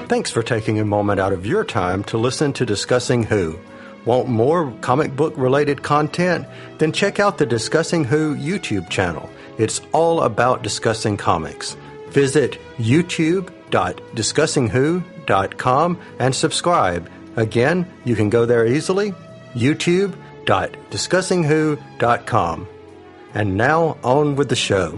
Thanks for taking a moment out of your time to listen to Discussing Who. Want more comic book related content? Then check out the Discussing Who YouTube channel. It's all about discussing comics. Visit youtube.discussingwho.com and subscribe. Again, you can go there easily, youtube.discussingwho.com. And now, on with the show.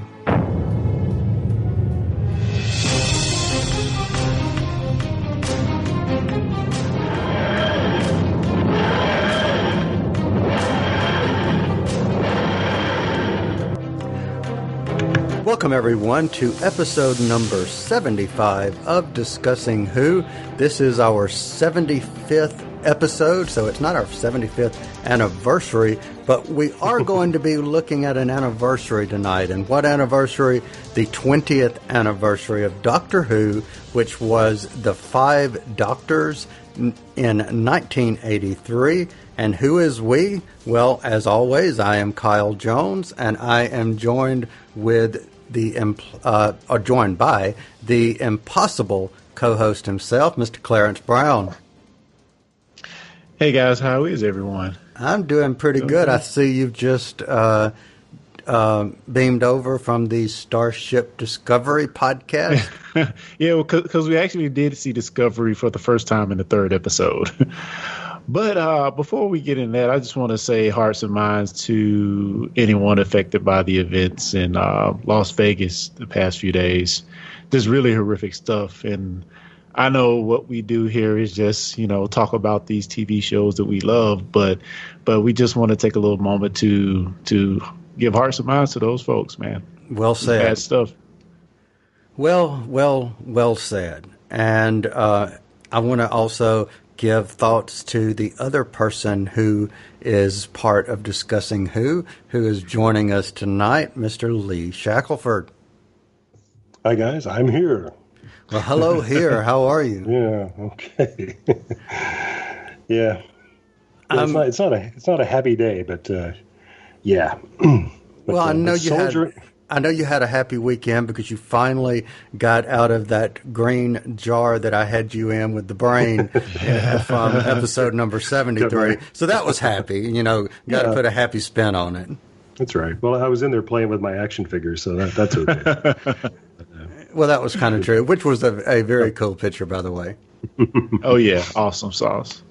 Welcome, everyone, to episode number 75 of Discussing Who. This is our 75th episode, so it's not our 75th anniversary, but we are going to be looking at an anniversary tonight. And what anniversary? The 20th anniversary of Doctor Who, which was the 5 Doctors in 1983. And who is we? Well, as always, I am Kyle Jones, and I am joined by the impossible co-host himself, Mr. Clarence Brown. Hey guys, how is everyone? I'm doing pretty good. I see you've just beamed over from the Starship Discovery podcast. Yeah, because we actually did see Discovery for the first time in the 3rd episode. But before we get in that, I just want to say hearts and minds to anyone affected by the events in Las Vegas the past few days. Just really horrific stuff. And I know what we do here is just, talk about these TV shows that we love, but we just want to take a little moment to give hearts and minds to those folks, man. Well said. Bad stuff. Well said. And I want to also give thoughts to the other person who is part of Discussing Who is joining us tonight, Mr. Lee Shackleford. Hi, guys. I'm here. Well, hello here. How are you? Yeah, okay. Yeah. It's not a happy day, but yeah. Well, I know you had a happy weekend because you finally got out of that green jar that I had you in with the brain from episode number 73. So that was happy. Got to put a happy spin on it. That's right. Well, I was in there playing with my action figures, so that's okay. Well, that was kind of true, which was a very cool picture, by the way. Oh, yeah. Awesome sauce.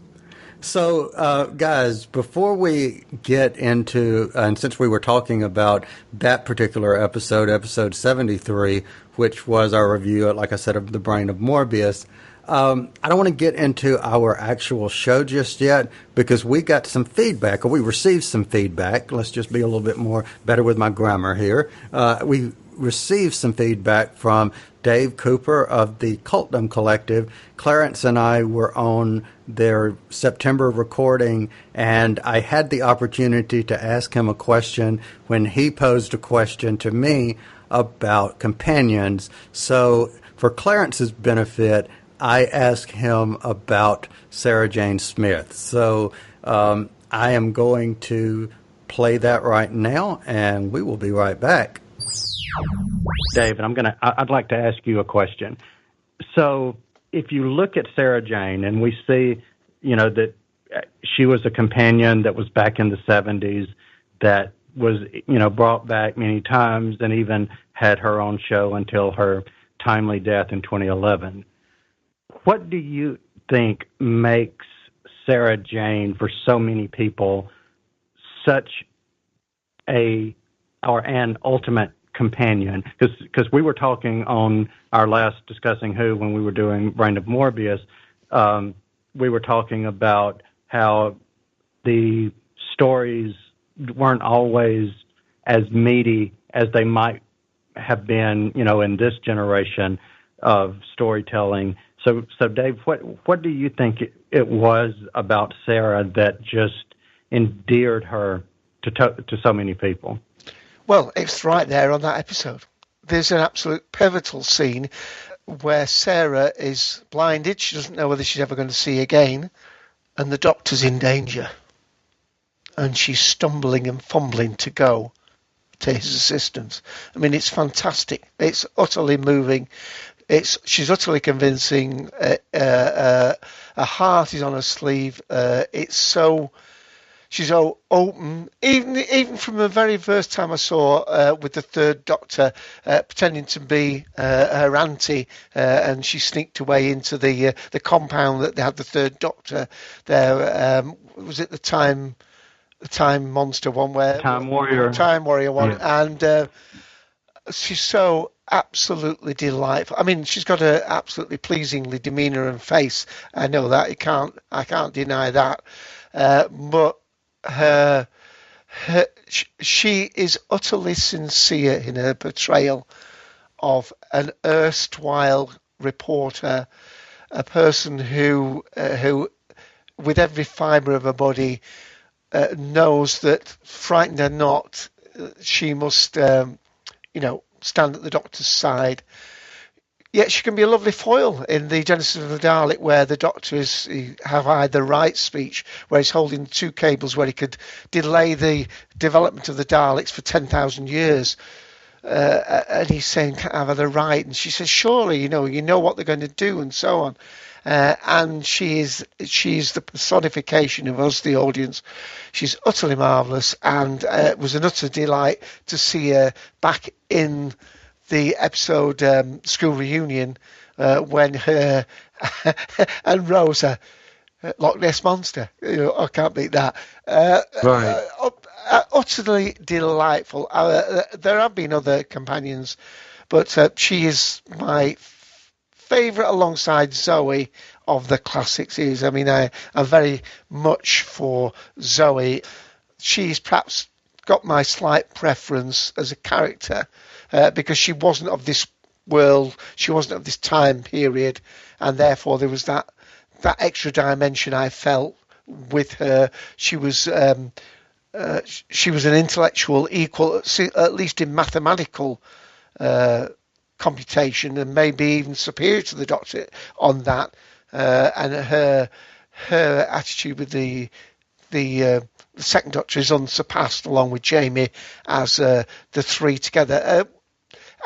So, guys, before we get into, and since we were talking about that particular episode 73, which was our review, like I said, of The Brain of Morbius, I don't want to get into our actual show just yet because we got some feedback, or we received some feedback. Let's just be a little bit better with my grammar here. We received some feedback from Dave Cooper of the Cultdom Collective. Clarence and I were on their September recording, and I had the opportunity to ask him a question when he posed a question to me about companions. So for Clarence's benefit, I asked him about Sarah Jane Smith. So I am going to play that right now, and we will be right back. David, I'd like to ask you a question. So if you look at Sarah Jane and we see, that she was a companion that was back in the 70s that was, brought back many times and even had her own show until her timely death in 2011. What do you think makes Sarah Jane, for so many people, such an ultimate companion? Because we were talking on our last Discussing Who when we were doing Brain of Morbius, we were talking about how the stories weren't always as meaty as they might have been, in this generation of storytelling. So Dave, what do you think it was about Sarah that just endeared her to so many people? Well, it's right there on that episode. There's an absolute pivotal scene where Sarah is blinded. She doesn't know whether she's ever going to see again. And the doctor's in danger. And she's stumbling and fumbling to go to his assistance. I mean, it's fantastic. It's utterly moving. She's utterly convincing. Her heart is on her sleeve. She's so open. Even from the very first time I saw with the third Doctor pretending to be her auntie, and she sneaked away into the compound that they had the third Doctor there. Was it the Time Monster one where Time Warrior. Time Warrior one, Yeah. and she's so absolutely delightful. I mean, she's got a absolutely pleasingly demeanour and face. I know that. I can't deny that. But she is utterly sincere in her portrayal of an erstwhile reporter, a person who with every fibre of her body knows that, frightened or not, she must, stand at the Doctor's side. Yet she can be a lovely foil in the Genesis of the Dalek, where the Doctor have either right speech, where he's holding two cables where he could delay the development of the Daleks for 10,000 years. And he's saying, have the right. And she says, surely, you know what they're going to do, and so on. And she's the personification of us, the audience. She's utterly marvellous, and it was an utter delight to see her back in the episode School Reunion when her and Rosa, Loch Ness Monster, I can't beat that. Right. Utterly delightful. There have been other companions, but she is my favourite alongside Zoe of the classic series. I mean, I'm very much for Zoe. She's perhaps got my slight preference as a character because she wasn't of this world, she wasn't of this time period, and therefore there was that extra dimension I felt with her. She was an intellectual equal, at least in mathematical computation, and maybe even superior to the Doctor on that. And her attitude with the second Doctor is unsurpassed, along with Jamie, as the three together.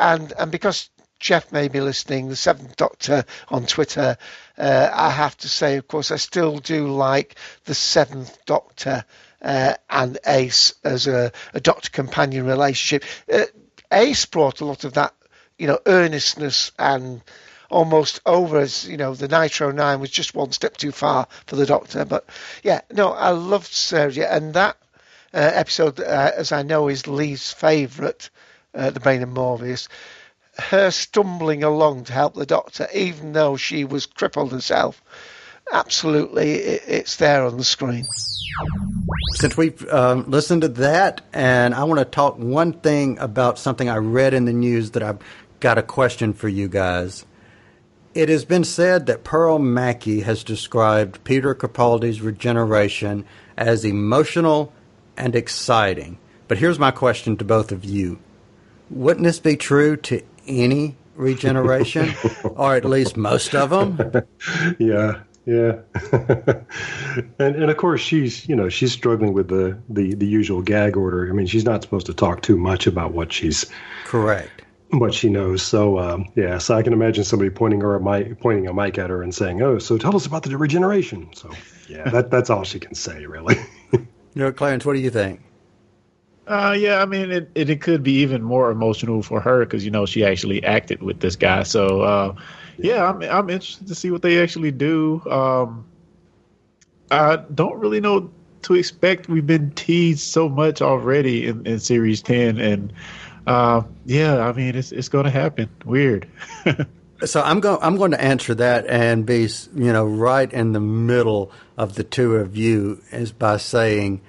And because Jeff may be listening, the Seventh Doctor on Twitter, I have to say, of course, I still do like the Seventh Doctor and Ace as a Doctor companion relationship. Ace brought a lot of that, earnestness and almost over, as the Nitro 9 was just one step too far for the Doctor. But I loved Sarah, and that episode, as I know, is Lee's favourite, The Bane and Morbius. Her stumbling along to help the Doctor, even though she was crippled herself, absolutely, it's there on the screen. Since we've listened to that, and I want to talk one thing about something I read in the news that I've got a question for you guys. It has been said that Pearl Mackie has described Peter Capaldi's regeneration as emotional and exciting. But here's my question to both of you. Wouldn't this be true to any regeneration, or at least most of them? Yeah. and of course she's struggling with the usual gag order. I mean, she's not supposed to talk too much about what she knows. So so I can imagine somebody pointing a mic at her and saying, "Oh, so tell us about the regeneration." So that's all she can say, really. Clarence, what do you think? I mean, it could be even more emotional for her because she actually acted with this guy. So I'm interested to see what they actually do. I don't really know to expect. We've been teased so much already in Series 10, and I mean, it's going to happen. Weird. So I'm going to answer that and be right in the middle of the two of you, is by saying,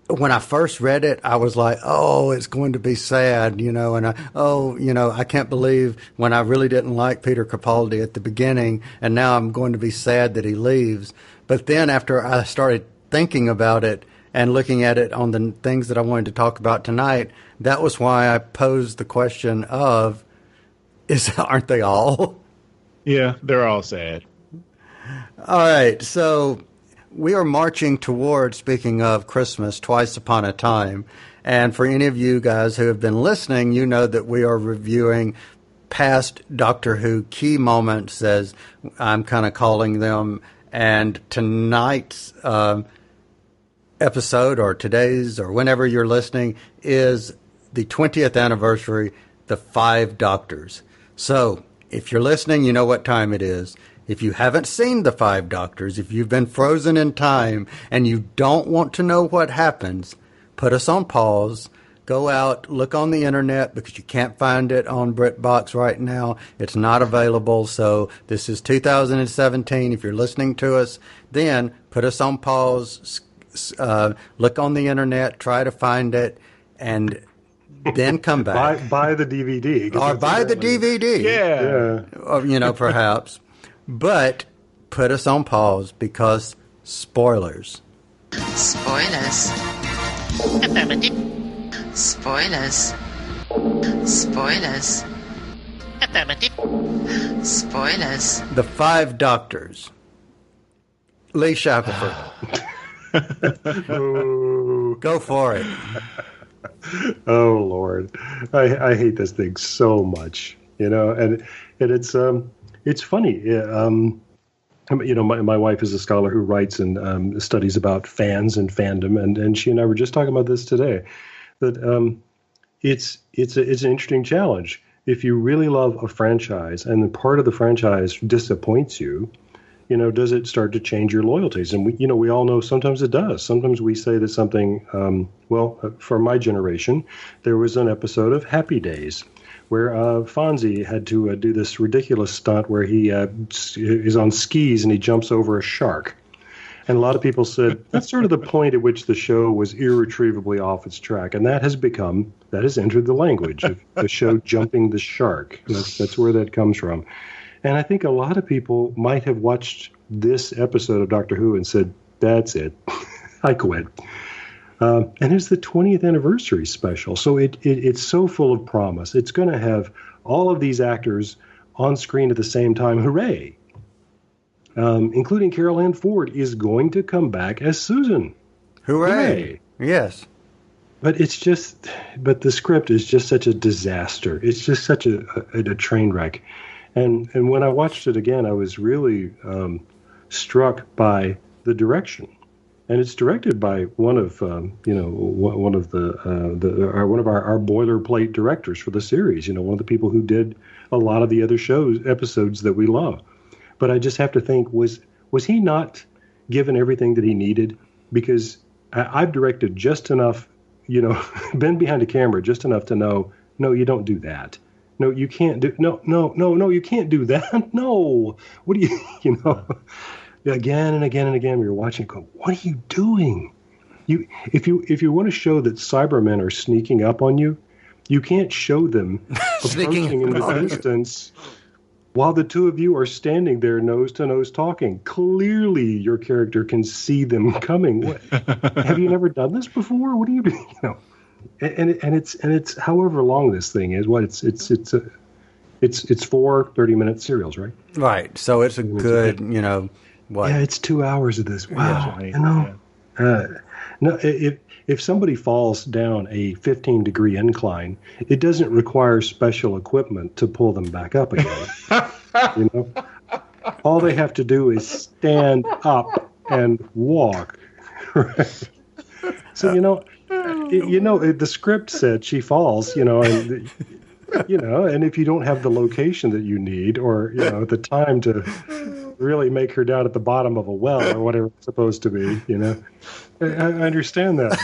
when I first read it, I was like, oh, it's going to be sad, and I can't believe when I really didn't like Peter Capaldi at the beginning, and now I'm going to be sad that he leaves. But then after I started thinking about it and looking at it on the things that I wanted to talk about tonight, that was why I posed the question of, aren't they all? Yeah, they're all sad. All right, so we are marching towards, speaking of Christmas, Twice Upon a Time. And for any of you guys who have been listening, you know that we are reviewing past Doctor Who key moments, as I'm kind of calling them, and tonight's episode, or today's, or whenever you're listening, is the 20th anniversary, the 5 Doctors. So, if you're listening, you know what time it is. If you haven't seen the 5 Doctors, if you've been frozen in time and you don't want to know what happens, put us on pause. Go out, look on the internet, because you can't find it on BritBox right now. It's not available. So this is 2017. If you're listening to us, then put us on pause, look on the internet, try to find it, and then come back. Buy the DVD. Or buy the DVD. Yeah. Or, perhaps. But put us on pause, because spoilers. Spoilers. Spoilers. Spoilers. Spoilers. The 5 Doctors. Lee Shackleford. Go for it. Oh Lord, I hate this thing so much, and it's funny. My wife is a scholar who writes and studies about fans and fandom, and she and I were just talking about this today. That it's an interesting challenge. If you really love a franchise and the part of the franchise disappoints you, does it start to change your loyalties? And we all know sometimes it does. Sometimes we say that something, for my generation, there was an episode of Happy Days where Fonzie had to do this ridiculous stunt where he is on skis and he jumps over a shark. And a lot of people said that's sort of the point at which the show was irretrievably off its track. And that has entered the language of the show Jumping the Shark. That's where that comes from. And I think a lot of people might have watched this episode of Doctor Who and said, that's it. I quit. And it's the 20th anniversary special. So it's so full of promise. It's going to have all of these actors on screen at the same time. Hooray. Including Carol Ann Ford is going to come back as Susan. Hooray. Yes. But but the script is just such a disaster. It's just such a train wreck. And when I watched it again, I was really struck by the direction. And it's directed by one of our boilerplate directors for the series. One of the people who did a lot of the other episodes that we love. But I just have to think, was he not given everything that he needed? Because I've directed just enough, been behind a camera just enough to know, no, you don't do that. No, you can't do. No, you can't do that. No, what do you, Again and again and again, we were watching. Go, what are you doing? If you want to show that Cybermen are sneaking up on you, you can't show them approaching in the distance while the two of you are standing there nose to nose talking. Clearly, your character can see them coming. Have you never done this before? What are you doing? And it's however long this thing is. It's 4 30-minit serials, right? Right. So it's a good, what? Yeah, it's 2 hours of this. Wow. No, if somebody falls down a 15-degree incline, it doesn't require special equipment to pull them back up again. All they have to do is stand up and walk. Right? So the script said she falls. And if you don't have the location that you need, or the time to really make her down at the bottom of a well or whatever it's supposed to be, I understand that,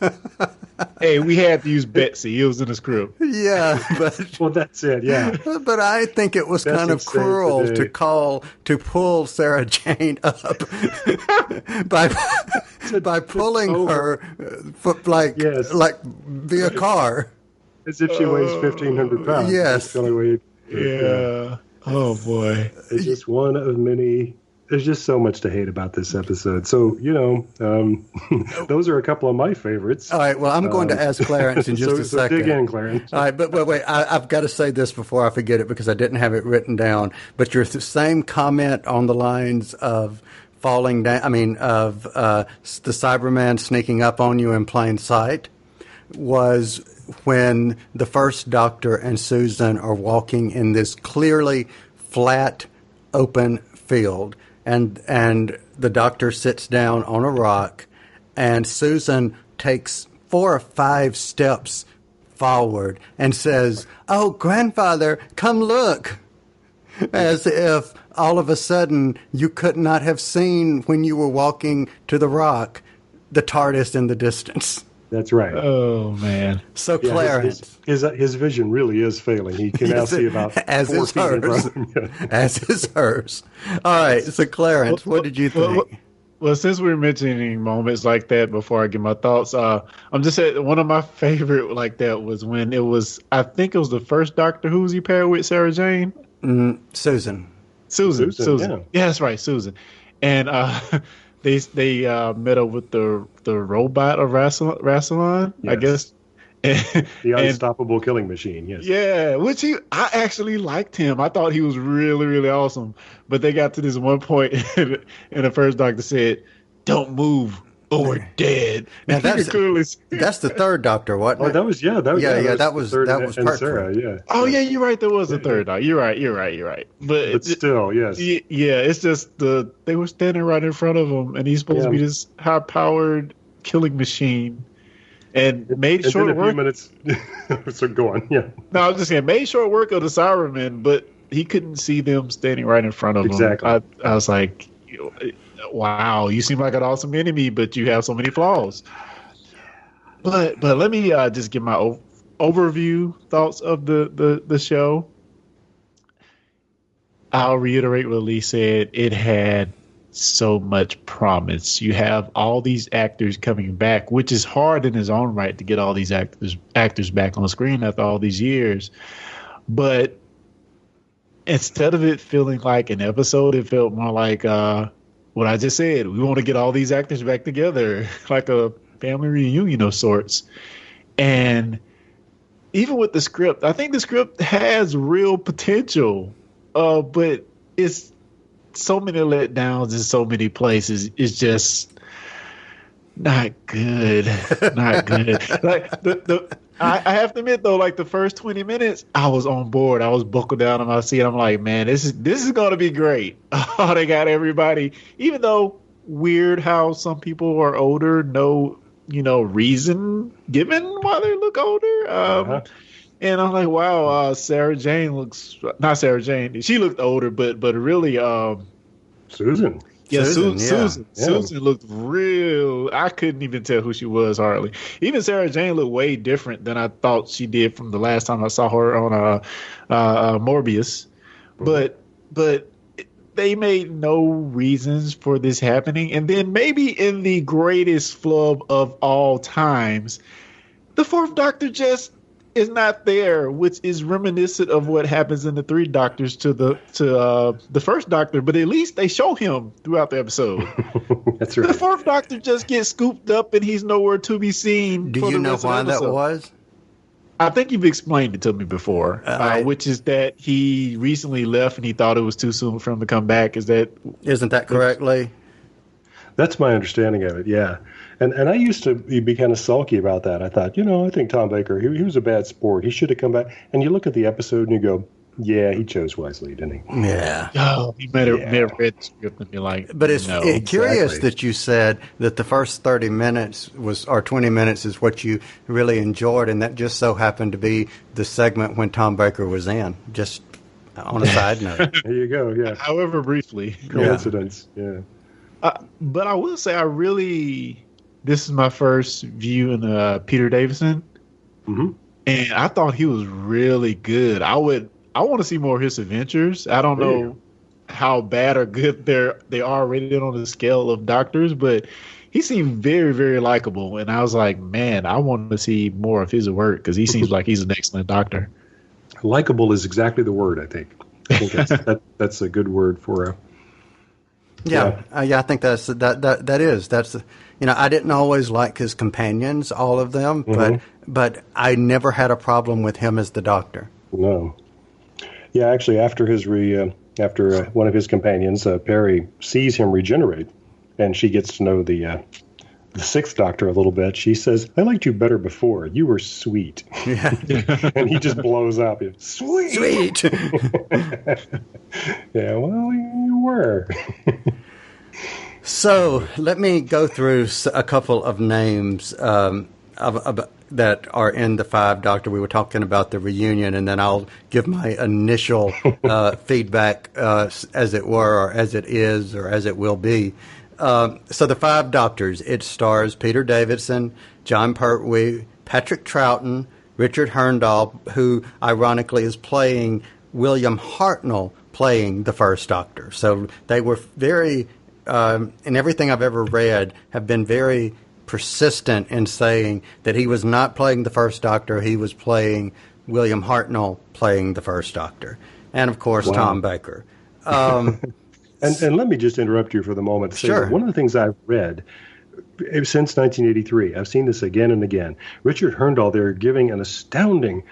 but hey, we had to use Betsy. It was in the script. Yeah, but well, that's it. Yeah, but I think it was kind of cruel to pull Sarah Jane up by pulling her via car, as if she weighs 1,500 pounds. Yes. That's the only way. Yeah. Oh boy. It's just one of many. There's just so much to hate about this episode. So, those are a couple of my favorites. All right. Well, I'm going to ask Clarence in just a second. Dig in, Clarence. All right. But wait. I've got to say this before I forget it, because I didn't have it written down. But your same comment on the lines of falling down, of the Cyberman sneaking up on you in plain sight, was when the first Doctor and Susan are walking in this clearly flat, open field, and the Doctor sits down on a rock, and Susan takes 4 or 5 steps forward and says, "Oh, grandfather, come look," as if all of a sudden you could not have seen when you were walking to the rock the TARDIS in the distance. That's right. Oh man! So Clarence, his vision really is failing. He can now see about as 4 is feet in hers. front of him. As is hers. All right. So Clarence, what did you think? Well, since we're mentioning moments like that, before I give my thoughts, I'm just saying one of my favorite like that was when it was. I think it was the first Doctor Who's he paired with Sarah Jane. Susan. Susan. Yeah. That's right, Susan. And they met up with the robot of Rassilon, Yes. I guess. The unstoppable killing machine, yes. Yeah, I actually liked him. I thought he was really, really awesome. But they got to this one point, and the first Doctor said, "Don't move, or we're dead." Now And you could clearly see- that's the third Doctor, wasn't Oh, it? that was the third and Pertwee. Sarah, yeah. Oh yeah, you're right. There was a third Doctor. You're right. But still, yes. Yeah, it's just they were standing right in front of him, and he's supposed to be this high-powered killing machine. And made short then a work. few minutes. So go on, yeah. No, I was just saying, made short work of the Cybermen, but he couldn't see them standing right in front of him. Exactly. I was like, wow, you seem like an awesome enemy, but you have so many flaws. But let me just give my overview thoughts of the show. I'll reiterate what Lee said. It had so much promise. You have all these actors coming back, which is hard in his own right to get all these actors back on screen after all these years. But instead of it feeling like an episode, it felt more like what I just said. We want to get all these actors back together, like a family reunion of sorts. And even with the script, I think the script has real potential, but it's so many letdowns in so many places. It's just not good. Not good. Like I have to admit though, like the first 20 minutes, I was on board. I was buckled down in my seat. I'm like, man, this is gonna be great. Oh, they got everybody. Even though weird how some people are older, no, reason given why they look older. And I'm like, wow, Sarah Jane looks not Sarah Jane. She looked older, but really, Susan. Yeah, Susan, Susan looked real. I couldn't even tell who she was hardly. Even Sarah Jane looked way different than I thought she did from the last time I saw her on Morbius. But they made no reasons for this happening. And then maybe in the greatest flub of all times, the Fourth Doctor just is not there, which is reminiscent of what happens in the Three Doctors to the First Doctor. But at least they show him throughout the episode. That's right. The Fourth Doctor just gets scooped up and he's nowhere to be seen. Do you know why that was? I think you've explained it to me before, which is that he recently left and he thought it was too soon for him to come back. Isn't that correct, Lee? That's my understanding of it, yeah. And I used to be kind of sulky about that. I thought, I think Tom Baker, he was a bad sport. He should have come back. And you look at the episode and you go, yeah, he chose wisely, didn't he? Yeah. Oh, he may have read the script and be like, but it's no. Curious that you said that the first 30 minutes or 20 minutes is what you really enjoyed, and that just so happened to be the segment when Tom Baker was in. Just on a side note. There you go, yeah. However briefly. Coincidence, yeah. But I will say this is my first view in Peter Davison. Mm-hmm. And I thought he was really good. I want to see more of his adventures. I don't know how bad or good they are rated on the scale of Doctors, but he seemed very, very likable. And I was like, man, I want to see more of his work because he seems like he's an excellent Doctor. Likable is exactly the word, I think. I think that's a good word for a... Yeah, I think that's. I didn't always like his companions, all of them, but I never had a problem with him as the Doctor. No. Yeah, actually, after one of his companions, Perry, sees him regenerate, and she gets to know the the Sixth Doctor a little bit. She says, "I liked you better before. You were sweet." Yeah. And he just blows up. Sweet. Sweet. Yeah, well, you were. So let me go through a couple of names that are in the Five Doctor. We were talking about the reunion, and then I'll give my initial feedback, as it were, or as it is, or as it will be. So the Five Doctors, it stars Peter Davison, John Pertwee, Patrick Troughton, Richard Herndon, who ironically is playing William Hartnell, playing the First Doctor. So they were very, in everything I've ever read, have been very persistent in saying that he was not playing the First Doctor, he was playing William Hartnell playing the First Doctor. And, of course, Wow. Tom Baker. And let me just interrupt you for the moment. To say Sure. that one of the things I've read since 1983, I've seen this again and again. Richard Herndon, they're giving an astounding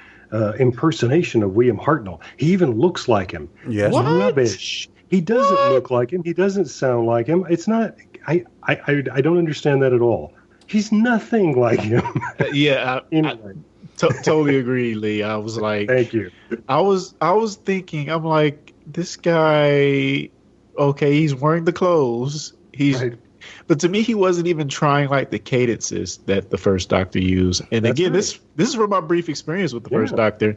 impersonation of William Hartnell. He even looks like him. Yes. What? Rubbish. He doesn't look like him. He doesn't sound like him. It's not. I don't understand that at all. He's nothing like him. Yeah, Anyway. totally agree, Lee. I was like, Thank you. I was thinking, I'm like, this guy, okay, he's wearing the clothes. Right. But to me, he wasn't even trying like the cadences that the First Doctor used. And That's again, right. this is from my brief experience with the First Yeah. Doctor.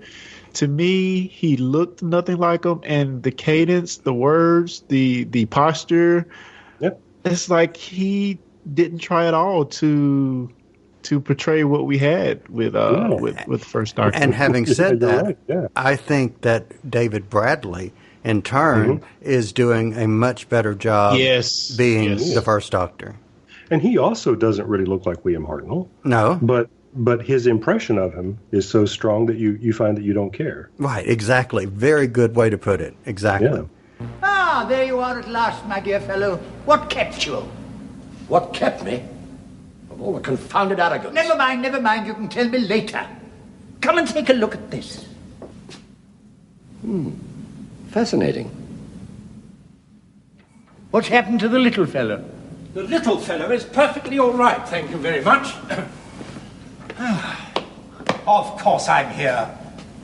To me, he looked nothing like him, and the cadence, the words, the posture, Yep. it's like he didn't try at all to portray what we had with the First Doctor. And having said You're that, right, yeah. I think that David Bradley, in turn, is doing a much better job Yes, being yes. the First Doctor. And he also doesn't really look like William Hartnell, No? but his impression of him is so strong that you find that you don't care. Right, exactly. Very good way to put it. Exactly. Yeah. Ah, there you are at last, my dear fellow. What kept you? What kept me? Of all the confounded arrogance. Never mind. You can tell me later. Come and take a look at this. Fascinating. What's happened to the little fellow? The little fellow is perfectly all right, thank you very much. Of course I'm here.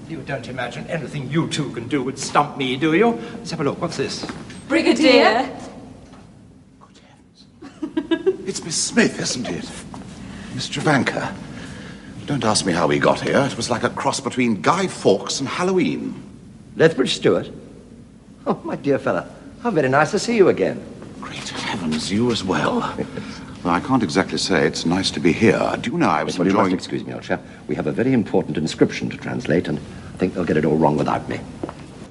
You don't imagine anything you two can do would stump me, do you? Let's have a look. What's this? Brigadier. It's Miss Smith, isn't it? Miss Travanka. Don't ask me how we got here. It was like a cross between Guy Fawkes and Halloween. Lethbridge Stewart? Oh, my dear fella, how very nice to see you again. Great heavens, you as well. Well, I can't exactly say it's nice to be here. Do you know, I was Well, you must enjoying... excuse me, old chap. We have a very important inscription to translate, and I think they'll get it all wrong without me.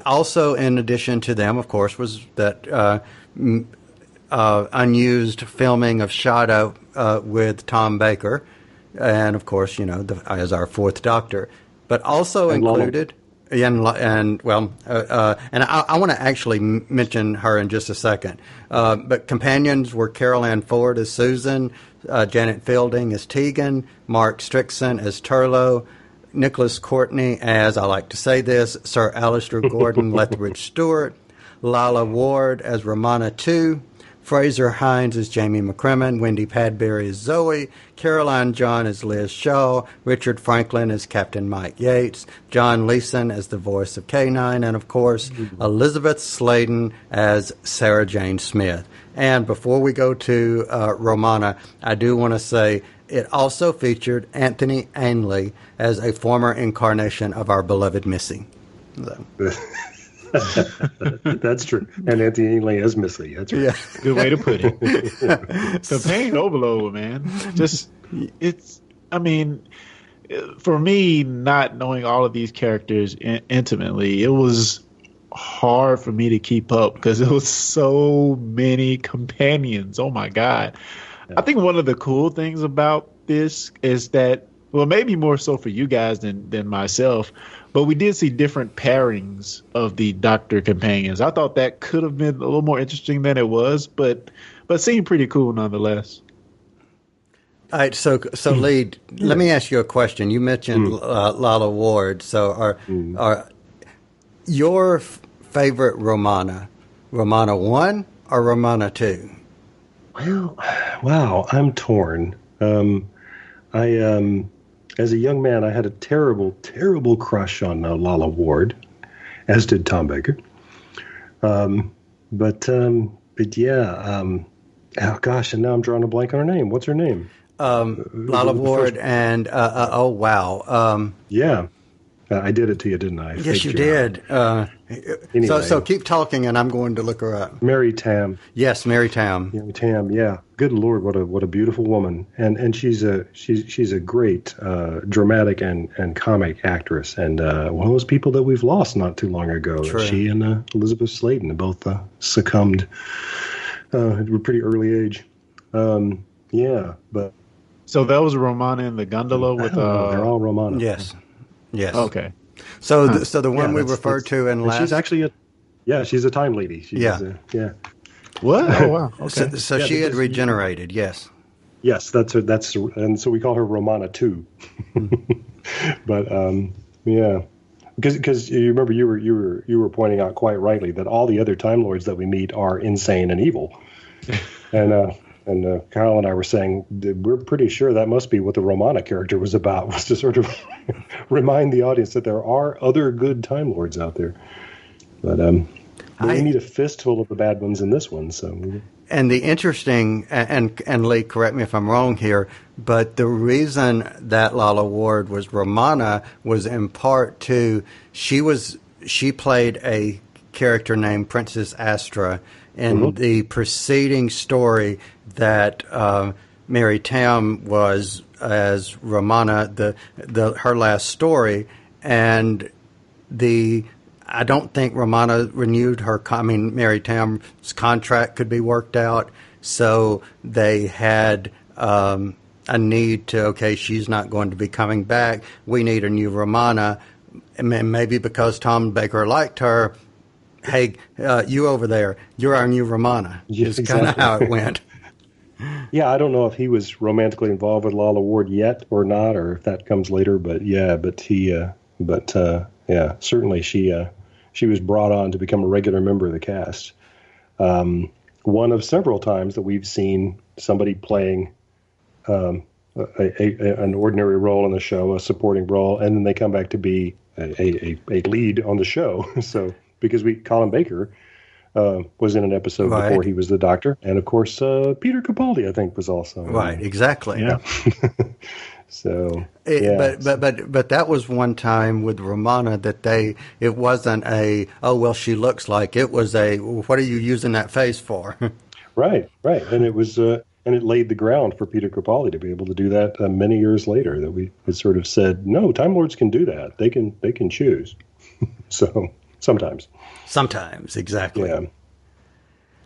Also, in addition to them, of course, was that unused filming of Shadow with Tom Baker, and of course, as our Fourth Doctor, but also And included. And I want to actually mention her in just a second. But companions were Carol Ann Ford as Susan, Janet Fielding as Tegan, Mark Strickson as Turlough, Nicholas Courtney as, I like to say this, Sir Alistair Gordon Lethbridge Stewart, Lila Ward as Romana II, Fraser Hines as Jamie McCrimmon, Wendy Padbury as Zoe, Caroline John as Liz Shaw, Richard Franklin as Captain Mike Yates, John Leeson as the voice of K9, and of course, Elizabeth Sladen as Sarah Jane Smith. And before we go to Romana, I do want to say it also featured Anthony Ainley as a former incarnation of our beloved Missy. So. That's true. And Anthony Ainley as Missy. That's right. Yeah. Good way to put it. The pain overload, man. For me, not knowing all of these characters intimately, it was hard for me to keep up because it was so many companions. Oh my God. Yeah. I think one of the cool things about this is that, well, maybe more so for you guys than myself, but we did see different pairings of the Doctor companions. I thought that could have been a little more interesting than it was, but seemed pretty cool nonetheless. All right, so Lee, let me ask you a question. You mentioned Lila Ward. So are your favorite Romana 1 or Romana 2? Well, wow, I'm torn. As a young man, I had a terrible, terrible crush on Lala Ward, as did Tom Baker. But yeah, oh gosh, and now I'm drawing a blank on her name. What's her name? Lala Ward and oh wow, yeah, I did it to you, didn't I? Yes, you did. Anyway. So keep talking, and I'm going to look her up. Mary Tam. Yes, Mary Tam. Mary Tam. Yeah. Good Lord, what a beautiful woman, and she's a great dramatic and comic actress, and one of those people that we've lost not too long ago. True. She and Elizabeth Sladen both succumbed at a pretty early age. Yeah, but so that was Romana in the gondola with. They're all Romana. Yes. Yes. Okay. So the one we referred to in last. She's actually she's a time lady. Yeah. What? Oh wow. Okay. So she had regenerated. Yes. Yes, that's and so we call her Romana too. But yeah, because you remember you were pointing out quite rightly that all the other Time Lords that we meet are insane and evil, and Kyle and I were saying we're pretty sure that must be what the Romana character was about, was to sort of remind the audience that there are other good Time Lords out there. But we meet a fistful of the bad ones in this one. So. And the interesting, and Lee, correct me if I'm wrong here, but the reason that Lala Ward was Romana was in part to she played a character named Princess Astra in the preceding story that Mary Tam was as Romana, her last story, and I don't think Romana renewed her. Mary Tam's contract could be worked out, so they had a need to. Okay, she's not going to be coming back. We need a new Romana, and maybe because Tom Baker liked her. Hey, you over there, you're our new Romana. Yes, is kind of how it went. Yeah, I don't know if he was romantically involved with Lala Ward yet or not, or if that comes later. But yeah, certainly she was brought on to become a regular member of the cast. One of several times that we've seen somebody playing an ordinary role in the show, a supporting role, and then they come back to be a lead on the show. So because Colin Baker was in an episode before he was the Doctor, and of course Peter Capaldi, I think, was also right. Exactly. Yeah. So, but that was one time with Romana that it wasn't she looks like, it was what are you using that face for? Right, and it was and it laid the ground for Peter Capaldi to be able to do that many years later. That we had sort of said, no, Time Lords can do that. They can choose. So sometimes, exactly. Yeah.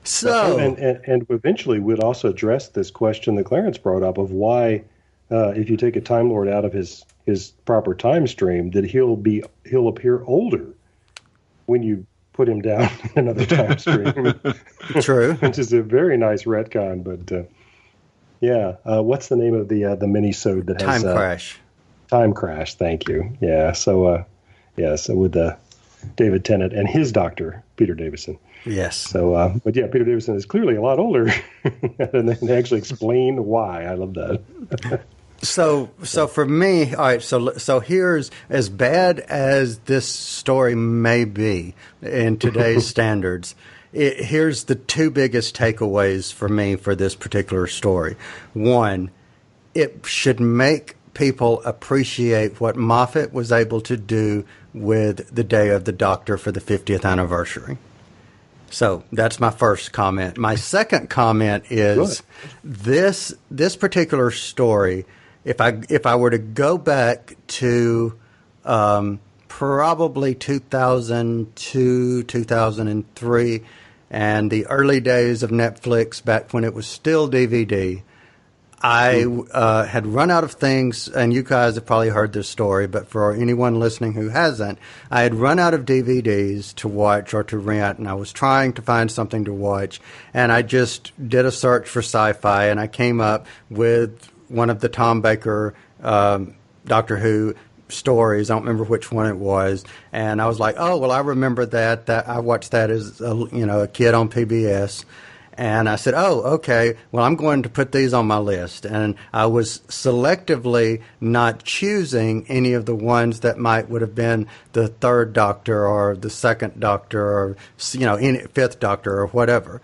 So and eventually we'd also address this question that Clarence brought up of why. If you take a Time Lord out of his proper time stream, that he'll appear older when you put him down in another time stream. True, which is a very nice retcon. But what's the name of the mini-sode that has Time Crash? Time Crash. Thank you. Yeah. So so with David Tennant and his Doctor Peter Davison. Yes. So, but yeah, Peter Davison is clearly a lot older, and they actually explain why. I love that. So for me, all right. So here's, as bad as this story may be in today's standards. Here's the two biggest takeaways for me for this particular story. One, it should make people appreciate what Moffat was able to do with the Day of the Doctor for the 50th anniversary. So that's my first comment. My second comment is this particular story. If I were to go back to probably 2002, 2003, and the early days of Netflix, back when it was still DVD, I had run out of things, and you guys have probably heard this story, but for anyone listening who hasn't, I had run out of DVDs to watch or to rent, and I was trying to find something to watch, and I just did a search for sci-fi, and I came up with one of the Tom Baker Doctor Who stories. I don't remember which one it was, and I was like, oh, well, I remember that I watched that as a kid on PBS. And I said, oh, okay, well, I'm going to put these on my list. And I was selectively not choosing any of the ones that would have been the third Doctor or the second Doctor or, fifth Doctor or whatever.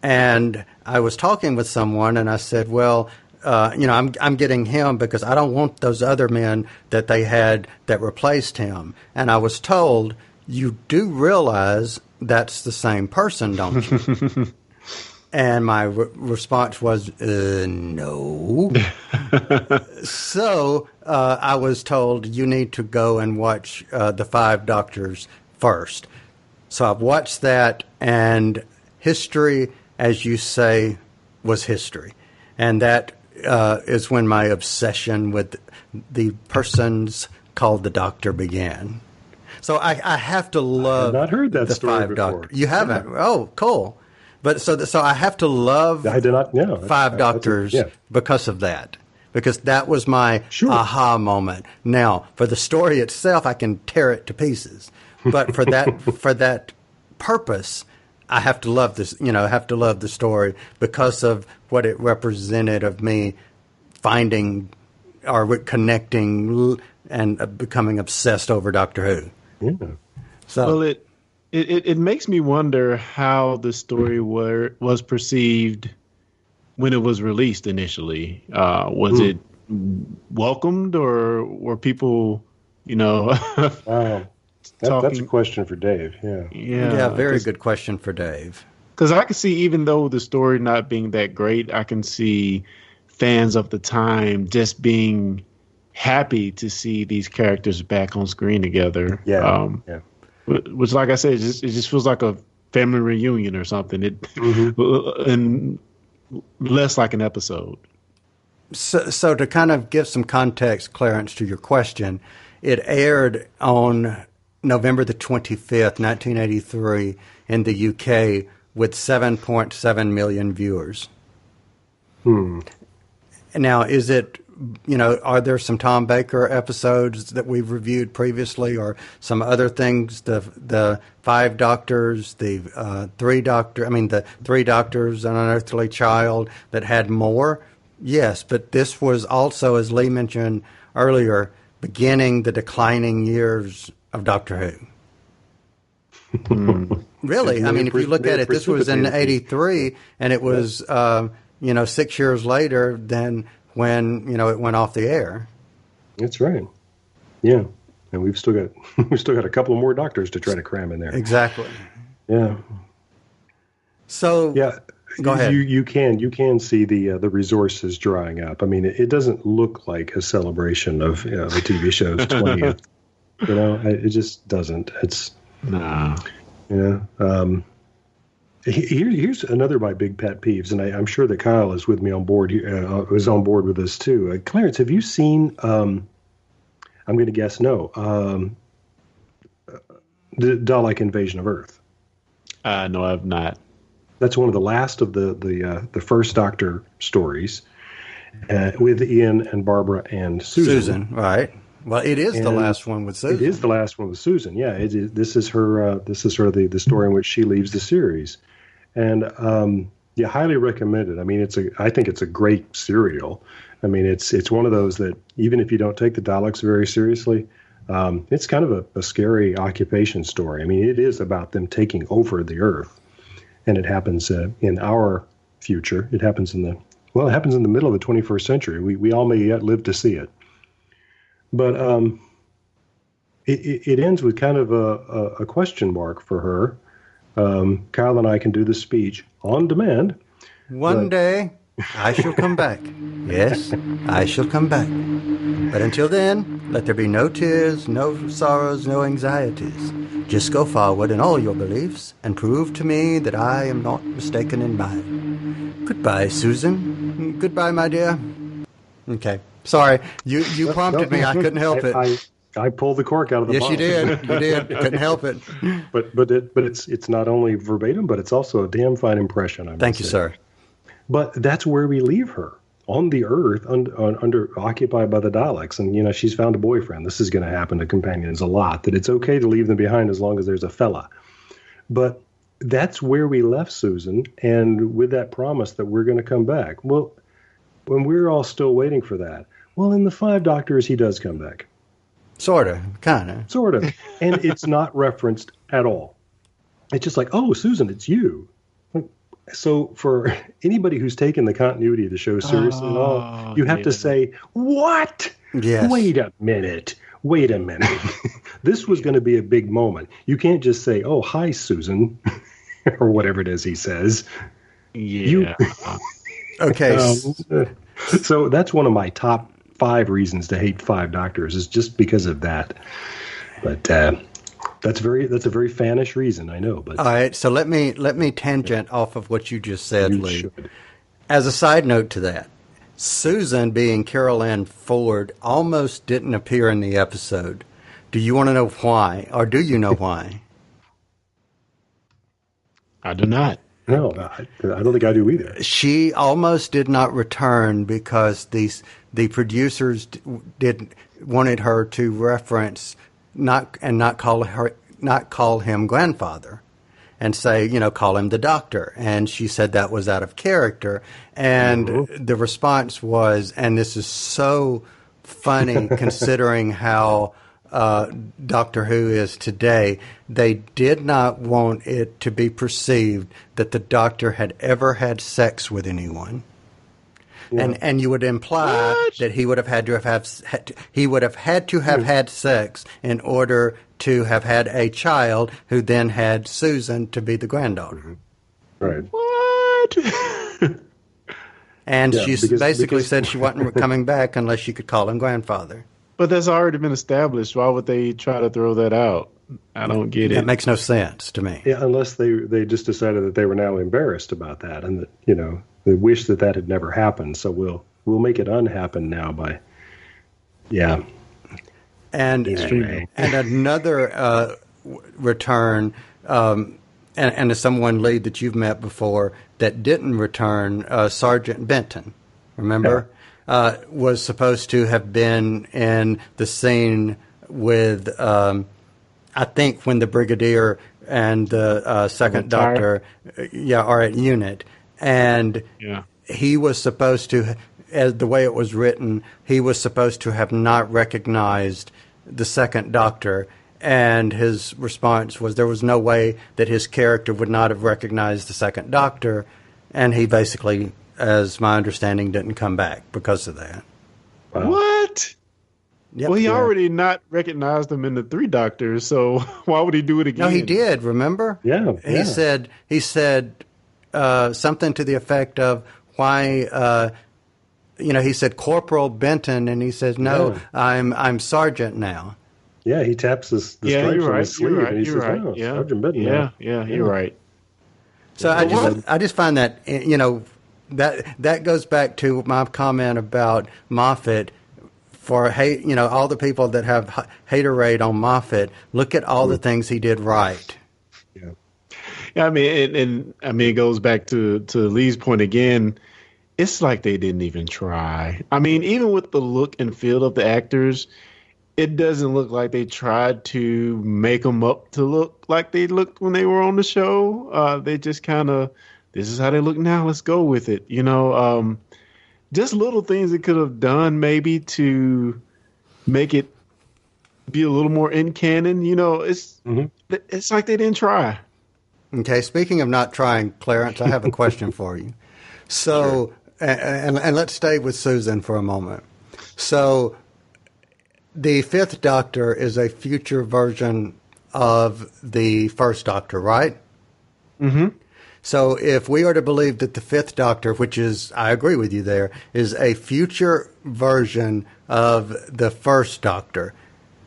And I was talking with someone and I said, well, I'm getting him because I don't want those other men that they had that replaced him. And I was told, you do realize that's the same person, don't you? And my response was, no. So I was told, you need to go and watch The Five Doctors first. So I've watched that, and history, as you say, was history. And that is when my obsession with the persons called the Doctor began. So I have to love I have not heard that the story Five before. Doctors. You haven't? Yeah. Oh, cool. But so I have to love Five Doctors because of that. Because that was my aha moment. Now, for the story itself, I can tear it to pieces. But for that purpose, I have to love this. I have to love the story because of what it represented of me finding or connecting and becoming obsessed over Doctor Who. Yeah. So, well, it makes me wonder how the story was perceived when it was released initially. Was it welcomed, or were people, Wow. That's a question for Dave. Yeah, very good question for Dave. Because I can see, even though the story not being that great, I can see fans of the time just being happy to see these characters back on screen together. Yeah. Which, like I said, it just feels like a family reunion or something. And less like an episode. So to kind of give some context, Clarence, to your question, it aired on November the 25th, 1983 in the UK with 7.7 million viewers. Now, is it, are there some Tom Baker episodes that we've reviewed previously, or some other things, the Five Doctors, the Three Doctors, An Unearthly Child, that had more? Yes, but this was also, as Lee mentioned earlier, beginning the declining years of Doctor Who. Really? I mean, if you look at it, this was in 83, and it was, 6 years later than when, it went off the air. That's right. Yeah. And we've still got a couple of more Doctors to try to cram in there. Exactly. Yeah. So, yeah. Go ahead. You can see the resources drying up. I mean, it doesn't look like a celebration of the TV show's 20th. It just doesn't. It's nah. Here's another of my big pet peeves, and I'm sure that Kyle is with me on board. Was on board with this too. Clarence, have you seen? I'm going to guess no. The Dalek Invasion of Earth. No, I've not. That's one of the last of the first Doctor stories with Ian and Barbara and Susan. Susan, right? Well, it is the last one with Susan. It is the last one with Susan. Yeah, this is her. This is sort of the story in which she leaves the series, and highly recommend it. I mean, I think it's a great serial. I mean, it's one of those that even if you don't take the Daleks very seriously, it's kind of a scary occupation story. I mean, it is about them taking over the Earth. And it happens in our future. It happens in the middle of the 21st century. We all may yet live to see it. But it ends with kind of a question mark for her. Kyle and I can do the speech on demand. One day I shall come back. Yes, I shall come back. But until then, let there be no tears, no sorrows, no anxieties. Just go forward in all your beliefs and prove to me that I am not mistaken in mine. Goodbye, Susan. Goodbye, my dear. Okay. Sorry, you prompted me. I couldn't help it. I pulled the cork out of the bottle. Yes, you did. You did. Couldn't help it. But it's not only verbatim, but it's also a damn fine impression. Thank you, sir. But that's where we leave her, on the Earth, occupied by the Daleks. And, she's found a boyfriend. This is going to happen to companions a lot, that it's okay to leave them behind as long as there's a fella. But that's where we left Susan, and with that promise that we're going to come back. Well, when we're all still waiting for that, well, in the 5 Doctors, he does come back. Sort of, kind of. Sort of. And it's not referenced at all. It's just like, oh, Susan, it's you. So for anybody who's taken the continuity of the show seriously at all, you have to say, what? Yes. Wait a minute. This was going to be a big moment. You can't just say, oh, hi, Susan, or whatever it is he says. Yeah. Okay. So that's one of my top 5 reasons to hate 5 Doctors, is just because of that. But that's a very fanish reason, I know. But all right, so let me tangent off of what you just said, Lee. Should. As a side note to that, Susan, being Carol Ann Ford, almost didn't appear in the episode. Do you want to know why, or do you know why? I do not. No, I don't think I do either. She almost did not return because the producers wanted her to reference not call him grandfather, and say, call him the doctor. And she said that was out of character. And the response was, and this is so funny considering how Doctor Who is today, they did not want it to be perceived that the Doctor had ever had sex with anyone. Yeah. And you would imply that he would have had to have had sex in order to have had a child, who then had Susan to be the granddaughter. Right. What? And she basically said she wasn't coming back unless she could call him grandfather. But that's already been established. Why would they try to throw that out? I don't get it. That makes no sense to me. Yeah, unless they just decided that they were now embarrassed about that, and that they wish that had never happened. So we'll make it unhappen now by, yeah. And another return, and as someone, Lee, that you've met before that didn't return, Sergeant Benton, remember? Yeah. Was supposed to have been in the scene with, I think, when the Brigadier and the second Doctor are at unit. And he was supposed to, as the way it was written, he was supposed to have not recognized the second Doctor. And his response was there was no way that his character would not have recognized the second Doctor. And he basically, as my understanding, didn't come back because of that. Wow. What? Yep. Well, he already not recognized him in the 3 Doctors, so why would he do it again? No, he did, remember? Yeah. He said something to the effect of why, he said Corporal Benton, and he says, no, I'm Sergeant now. Yeah, he taps the stripes on his sleeve, and he says, right. Sergeant Benton. Yeah, you're right. So I just find that, that goes back to my comment about Moffat. For hate, all the people that have haterade on Moffat, look at all the things he did right. Yeah, I mean, it goes back to Lee's point again. It's like they didn't even try. I mean, even with the look and feel of the actors, it doesn't look like they tried to make them up to look like they looked when they were on the show. They just kind of, this is how they look now. Let's go with it. Just little things they could have done maybe to make it be a little more in canon. It's like they didn't try. Okay, speaking of not trying, Clarence, I have a question for you. So, and let's stay with Susan for a moment. So, the 5th Doctor is a future version of the 1st Doctor, right? Mm-hmm. So if we are to believe that the 5th Doctor, which is, I agree with you there, is a future version of the 1st Doctor,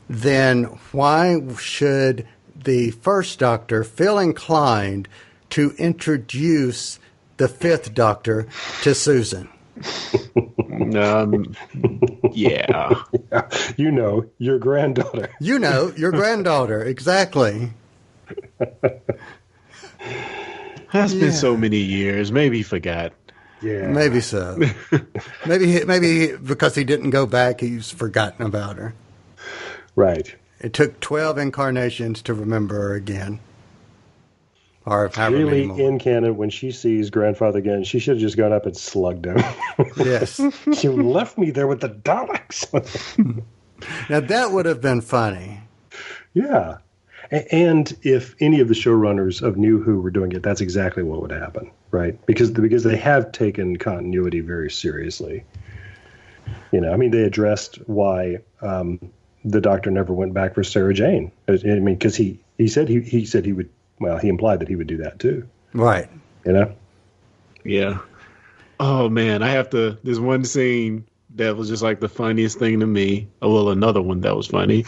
then why should the 1st Doctor feel inclined to introduce the 5th Doctor to Susan? Yeah. Your granddaughter. Your granddaughter, exactly. That's been so many years. Maybe he forgot. Yeah. Maybe so. maybe because he didn't go back, he's forgotten about her. Right. It took 12 incarnations to remember her again. Or however many Really, more. in canon, when she sees Grandfather again, she should have just gone up and slugged him. Yes. She left me there with the Daleks. Now, that would have been funny. Yeah. And if any of the showrunners of New Who were doing it, that's exactly what would happen, right? Because they have taken continuity very seriously. You know, I mean, they addressed why the Doctor never went back for Sarah Jane. I mean, because he said he would. Well, he implied that he would do that too. Right. You know. Yeah. Oh man, there's one scene that was just like the funniest thing to me. Oh, well, another one that was funny.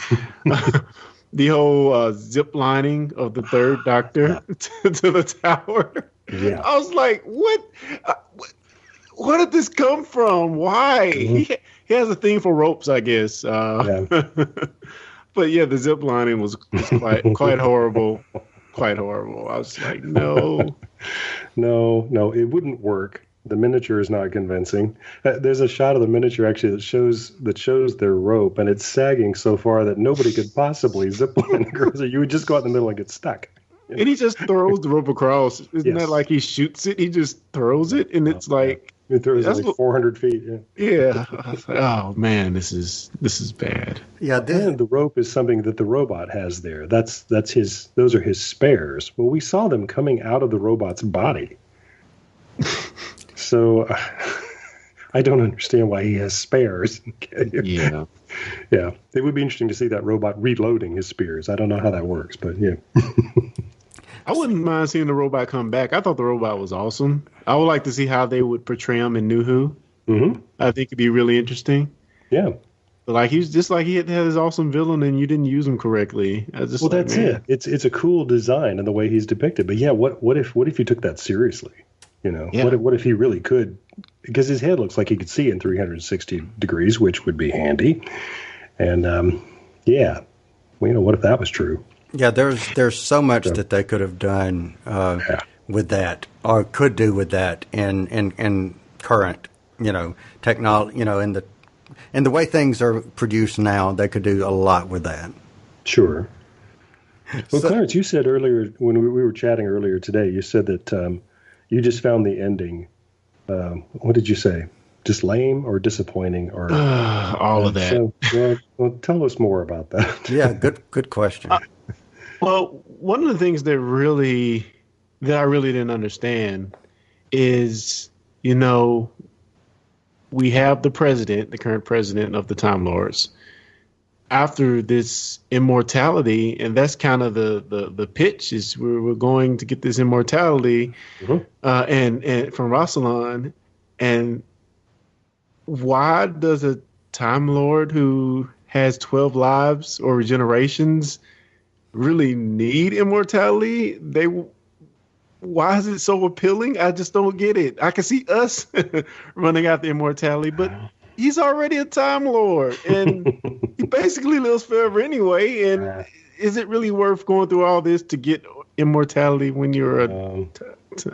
The whole zip lining of the third Doctor to the tower. Yeah. I was like, what? Where did this come from? Why? Mm-hmm. He has a thing for ropes, I guess. Yeah. But yeah, the zip lining was quite horrible. Quite horrible. I was like, no. No, it wouldn't work. The miniature is not convincing. There's a shot of the miniature actually that shows their rope, and it's sagging so far that nobody could possibly zip line across it. You would just go out in the middle and get stuck. And he just throws the rope across. Isn't that like he shoots it? He just throws it, and it's like he throws it like 400 feet. Yeah. I was like, oh man, this is bad. Yeah, and the rope is something that the robot has there. Those are his spares. Well, we saw them coming out of the robot's body. So I don't understand why he has spares. Yeah. Yeah. It would be interesting to see that robot reloading his spears. I don't know how that works, but yeah. I wouldn't mind seeing the robot come back. I thought the robot was awesome. I would like to see how they would portray him in New Who. Mm-hmm. I think it'd be really interesting. Yeah. But like he's just like he had his awesome villain and you didn't use him correctly. Well, that's it. It's a cool design and the way he's depicted. But yeah, what if you took that seriously? You know, yeah. What if he really could? Because his head looks like he could see in 360 degrees, which would be handy. And yeah, well, you know, what if that was true? Yeah, there's so much that they could have done with that, or could do with that, in current, you know, technology, you know, in the way things are produced now, they could do a lot with that. Sure. Well, Clarence, you said earlier when we were chatting earlier today, you said that you just found the ending. What did you say? Just lame or disappointing or all of that? So, well, tell us more about that. Yeah, good question. Well, one of the things that I really didn't understand is, you know, we have the current president of the Time Lords. After this immortality, and that's kind of the pitch is we're going to get this immortality, and from Rassilon, and why does a Time Lord who has 12 lives or regenerations really need immortality? Why is it so appealing? I just don't get it. I can see us running after immortality, but he's already a Time Lord, and he basically lives forever anyway. And is it really worth going through all this to get immortality when you're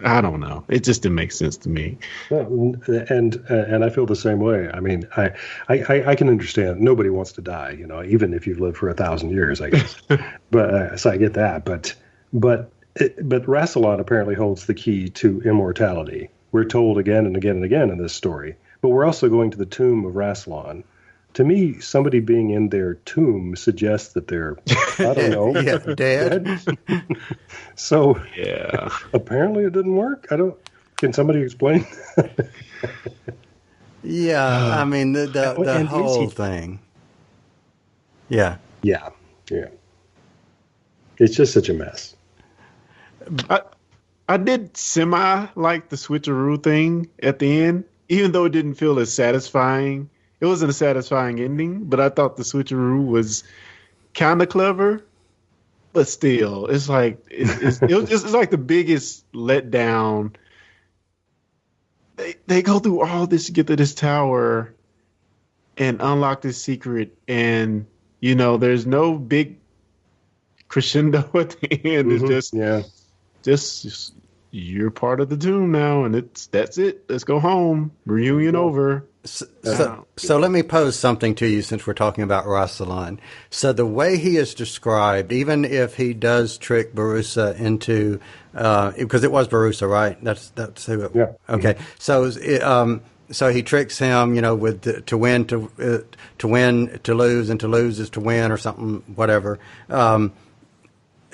I don't know. It just didn't make sense to me. And I feel the same way. I mean, I can understand nobody wants to die, you know, even if you've lived for 1,000 years, I guess. But so I get that. But Rassilon apparently holds the key to immortality. We're told again and again and again in this story. But we're also going to the tomb of Rassilon. To me, somebody being in their tomb suggests that they're, I don't know, dead. So yeah, apparently it didn't work. Can somebody explain? Yeah, I mean the whole thing. Yeah. It's just such a mess. I did semi like the switcheroo thing at the end, even though it didn't feel as satisfying. It wasn't a satisfying ending, but I thought the switcheroo was kind of clever. But still, it's like it's like the biggest letdown. They go through all this to get to this tower and unlock this secret, and you know there's no big crescendo at the end. It's just you're part of the tomb now, and that's it. Let's go home. Reunion over. So let me pose something to you since we're talking about Rassilon. So the way he is described, even if he does trick Barusa into, because it was Barusa, right? That's who. Yeah. Okay. So he tricks him, with to win, to lose, and to lose is to win, or something, whatever.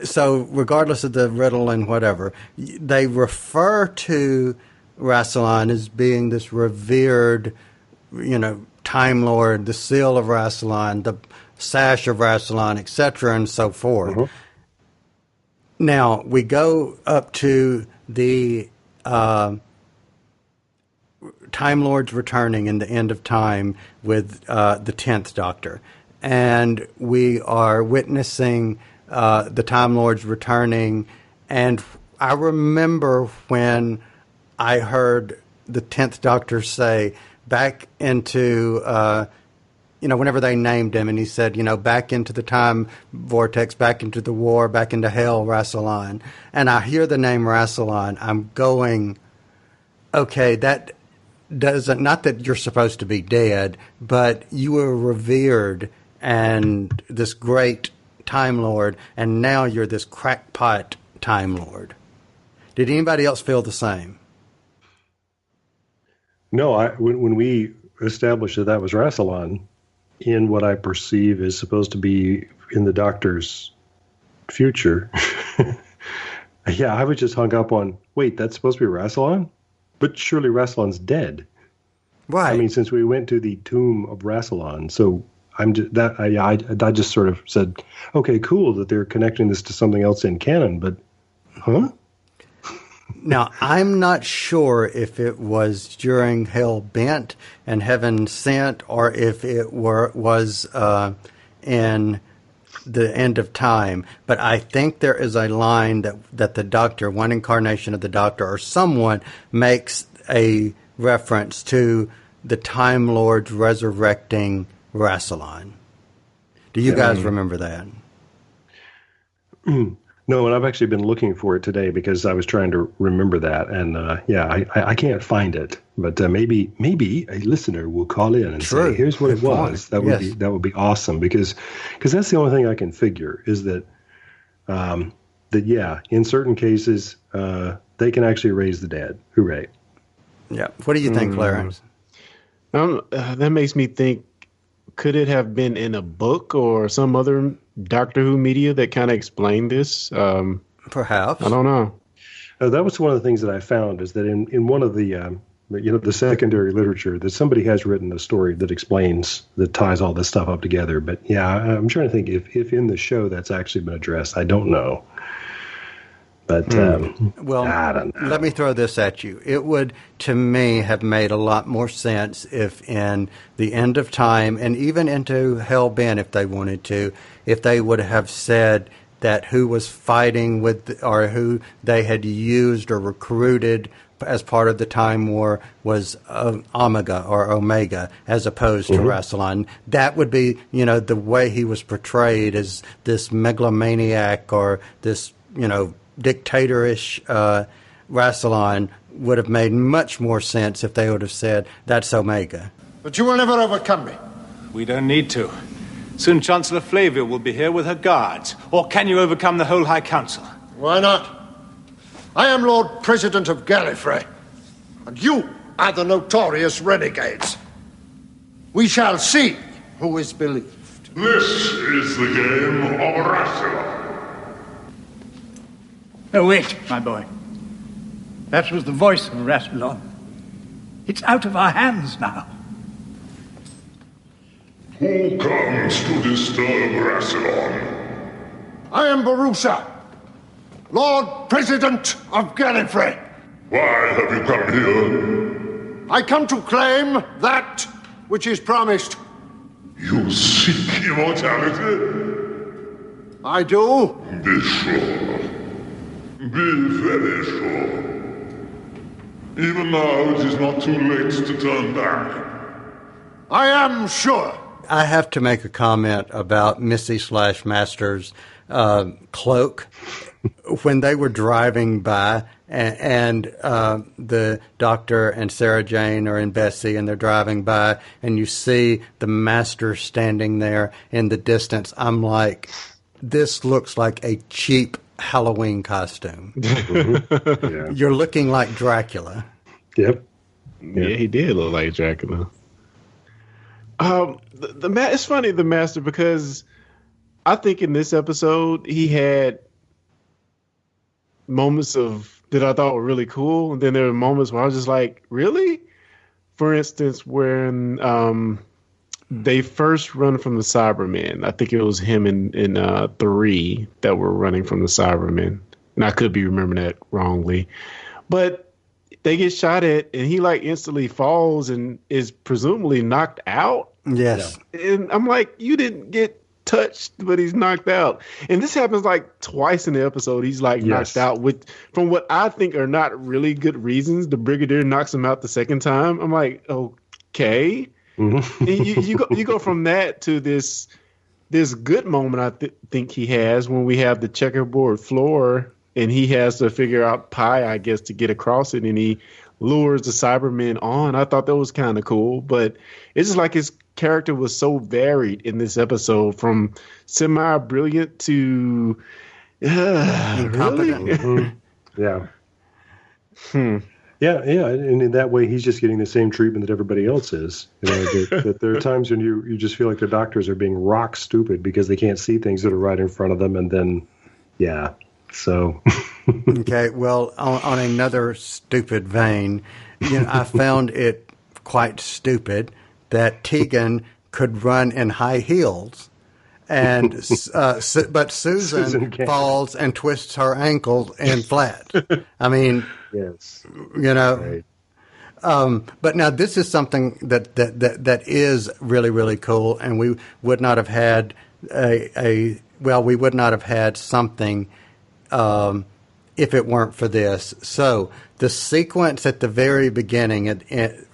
So regardless of the riddle and whatever, they refer to Rassilon as being this revered, Time Lord, the seal of Rassilon, the sash of Rassilon, etc., and so forth. Mm-hmm. Now, we go up to the Time Lords returning in the end of time with the 10th Doctor. And we are witnessing the Time Lords returning. And I remember when I heard the 10th Doctor say, back into, whenever they named him, and he said, back into the time vortex, back into the war, back into hell, Rassilon. And I hear the name Rassilon. I'm going, okay, that doesn't, not that you're supposed to be dead, but you were revered and this great Time Lord, and now you're this crackpot Time Lord. Did anybody else feel the same? No, when we established that was Rassilon, in what I perceive is supposed to be in the Doctor's future, yeah, I was just hung up on, wait, that's supposed to be Rassilon? But surely Rassilon's dead. Right. I mean, since we went to the tomb of Rassilon, so I just sort of said, okay, cool that they're connecting this to something else in canon, but, huh? Now, I'm not sure if it was during Hell Bent and Heaven Sent, or if it was in the End of Time. But I think there is a line that the Doctor, one incarnation of the Doctor, or someone makes a reference to the Time Lords resurrecting Rassilon. Do you guys remember that? No, and I've actually been looking for it today because I was trying to remember that, and I can't find it. But maybe a listener will call in and say, "Here's what it was." That would be awesome because that's the only thing I can figure is that in certain cases they can actually raise the dead. Hooray! Yeah. What do you think, Clarence? That makes me think. Could it have been in a book or some other Doctor Who media that kind of explained this? Perhaps. I don't know. That was one of the things that I found is that in one of the the secondary literature that somebody has written a story that ties all this stuff up together. But yeah, I'm trying to think if in the show that's actually been addressed. I don't know. But, well, I don't know. Let me throw this at you. It would, to me, have made a lot more sense if in the End of Time, and even into Hell Bent if they wanted to, if they would have said that who was fighting with, or who they had used or recruited as part of the Time War was Omega, as opposed to Rassilon. That would be, the way he was portrayed as this megalomaniac or this, dictatorish Rassilon would have made much more sense if they would have said, that's Omega. But you will never overcome me. We don't need to. Soon Chancellor Flavia will be here with her guards. Or can you overcome the whole High Council? Why not? I am Lord President of Gallifrey, and you are the notorious renegades. We shall see who is believed. This is the game of Rassilon. Oh, wait, my boy. That was the voice of Rassilon. It's out of our hands now. Who comes to disturb Rassilon? I am Barusa, Lord President of Gallifrey. Why have you come here? I come to claim that which is promised. You seek immortality? I do. Be sure. Be very sure. Even now, it is not too late to turn back. I am sure. I have to make a comment about Missy / Master's cloak. when they were driving by, and the Doctor and Sarah Jane are in Bessie, and they're driving by, and you see the Master standing there in the distance, I'm like, this looks like a cheap Halloween costume. Yeah. You're looking like Dracula. Yep. Yeah, he did look like Dracula. It's funny, the Master, because I think in this episode he had moments that I thought were really cool, and then there were moments where I was just like, really? For instance, when they first run from the Cybermen, I think it was him in 3 that were running from the Cybermen, and I could be remembering that wrongly, but they get shot at, and he like instantly falls and is presumably knocked out. Yes. And I'm like, you didn't get touched, but he's knocked out. And this happens like twice in the episode. He's like knocked out from what I think are not really good reasons. The Brigadier knocks him out the second time. I'm like, okay. Mm-hmm. And you go from that to this good moment I think he has when we have the checkerboard floor, and he has to figure out pi, I guess, to get across it, and he lures the Cybermen on. I thought that was kind of cool, but it's just like his character was so varied in this episode, from semi-brilliant to incompetent. Really? Mm-hmm. Yeah. Yeah, and in that way, he's just getting the same treatment that everybody else is. You know, that there are times when you just feel like the doctors are being rock stupid because they can't see things that are right in front of them, and then, yeah. So, okay. Well, on another stupid vein, I found it quite stupid that Tegan could run in high heels, and but Susan falls and twists her ankle in flat. I mean, yes, Right. But now this is something that is really, really cool, and we would not have had we would not have had something. If it weren't for this. So the sequence at the very beginning,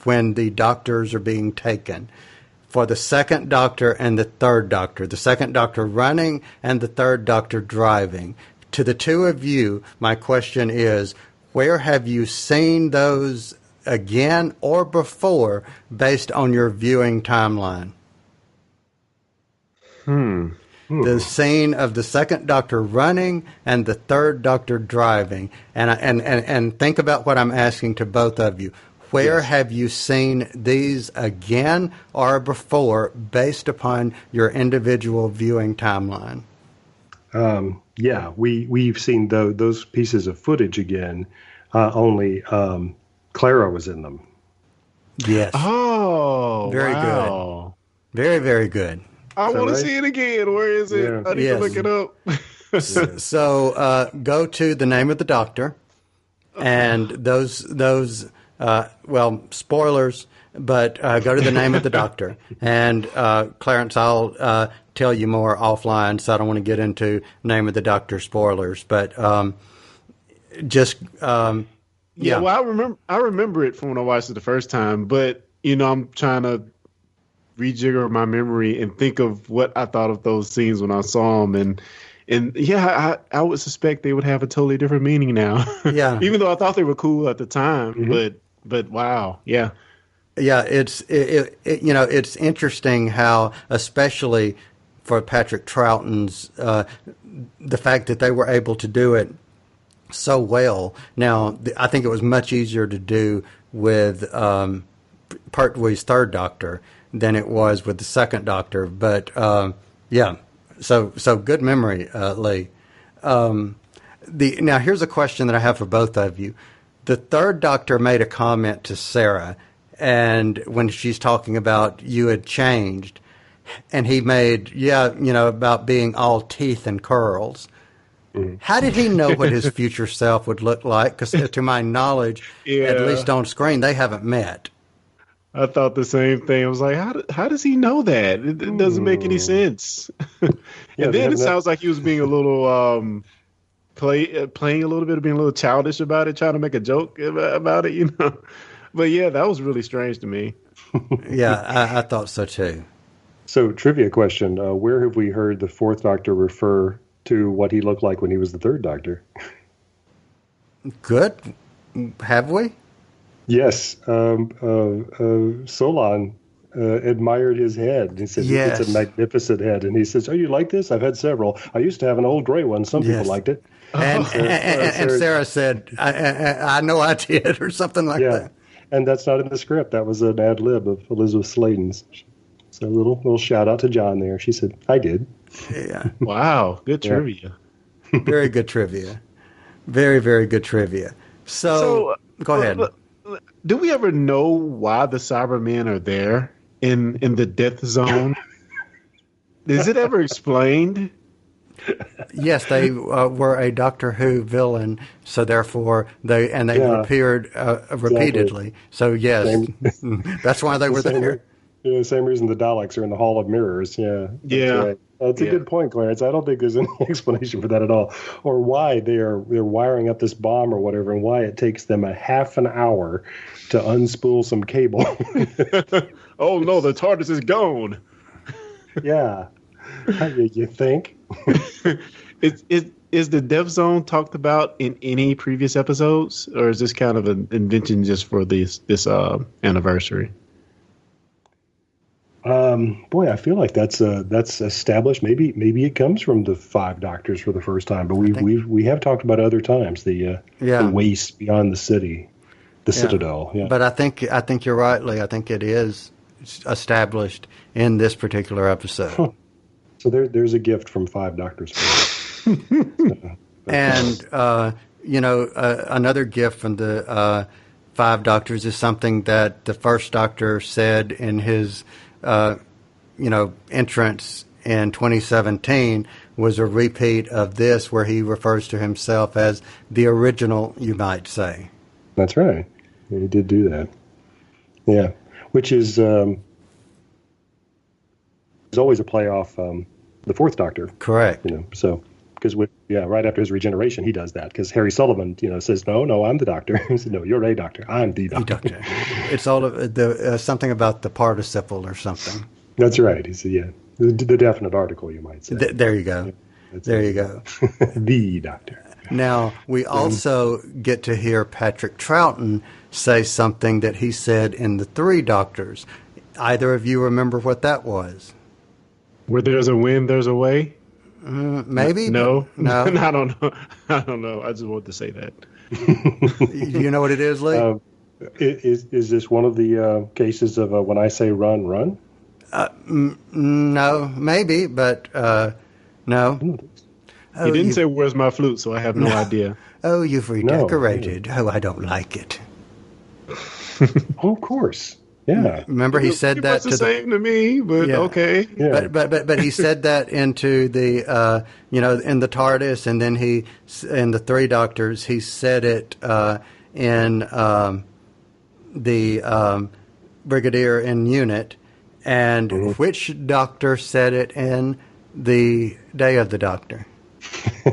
when the doctors are being taken, for the second Doctor and the third Doctor, the second Doctor running and the third Doctor driving, to the two of you, my question is, where have you seen those again or before based on your viewing timeline? The scene of the second Doctor running and the third Doctor driving, and think about what I'm asking to both of you. Where have you seen these again or before, based upon your individual viewing timeline? Yeah, we've seen those pieces of footage again. Only Clara was in them. Yes. Oh, very good. Very, very good. I want to see it again. Where is it? Yeah. I need to look it up. So go to the name of the Doctor, and those spoilers, but go to the name of the Doctor. And Clarence, I'll tell you more offline, so I don't want to get into name of the Doctor spoilers. But well, I remember it from when I watched it the first time, but I'm trying to rejigger my memory and think of what I thought of those scenes when I saw them, and yeah, I would suspect they would have a totally different meaning now. Yeah, even though I thought they were cool at the time, but wow, yeah, it's it's interesting how, especially for Patrick Troughton's, the fact that they were able to do it so well. Now, I think it was much easier to do with Pertwee's third Doctor than it was with the second Doctor, but so good memory, Lee. Now here's a question that I have for both of you. The third Doctor made a comment to Sarah, and when she's talking about you had changed, and he made about being all teeth and curls. How did he know what his future self would look like? Because to my knowledge, at least on screen, they haven't met. I thought the same thing. I was like, how does he know that? It doesn't make any sense. And then it sounds like he was being a little playing a little bit of being a little childish about it, trying to make a joke about it, But yeah, that was really strange to me. Yeah, I thought so too. So, trivia question: where have we heard the Fourth Doctor refer to what he looked like when he was the third Doctor. Good. Have we? Yes. Solon admired his head. He said, yes. It's a magnificent head. And he says, oh, you like this? I've had several. I used to have an old gray one. Some people liked it. And Sarah said, I know I did, or something like that. And that's not in the script. That was an ad lib of Elizabeth Sladen's. So a little shout out to John there. She said, I did. Yeah. Wow. Good trivia. Very good trivia. Very, very good trivia. So go ahead. Do we ever know why the Cybermen are there in the death zone? Is it ever explained? Yes, they were a Doctor Who villain, so therefore they appeared repeatedly. So yes, that's why they were there. Yeah, same reason the Daleks are in the Hall of Mirrors. Yeah, right. That's a good point, Clarence. I don't think there's any explanation for that at all, or why they're wiring up this bomb or whatever, and why it takes them a half an hour to unspool some cable. Oh no, the TARDIS is gone. Yeah, you think? Is the Death Zone talked about in any previous episodes, or is this kind of an invention just for this anniversary? Boy, I feel like that's established. Maybe it comes from the 5 Doctors for the first time, but we have talked about other times the waste beyond the city, the Citadel. Yeah. But I think you're right, Lee. I think it is established in this particular episode. Huh. So there's a gift from 5 Doctors. And another gift from the 5 Doctors is something that the first Doctor said in his entrance in 2017 was a repeat of this, where he refers to himself as the original, you might say. That's right. Yeah, he did do that. Yeah, which is always a play off the 4th Doctor. Correct. So because right after his regeneration, he does that, because Harry Sullivan, says, no, I'm the Doctor. He said, no, you're a Doctor. I'm the Doctor. It's all of the something about the participle or something. That's right. He said, the definite article, you might say. There you go. Yeah, there you go. The Doctor. Now, we also get to hear Patrick Troughton say something that he said in the 3 Doctors. Either of you remember what that was? Where there's a wind, there's a way? Maybe? No. No. I don't know. I just wanted to say that. You know what it is, Lee? Is this one of the cases of when I say run, run? No, maybe, but no. He didn't say, where's my flute, so I have no idea. Oh, you've redecorated. No. Oh, I don't like it. Oh, of course. Yeah. Remember, he said that to the same to me, but okay. Yeah. But he said that into the in the TARDIS, and then he in the 3 Doctors he said it in the Brigadier in Unit, and which Doctor said it in the Day of the Doctor?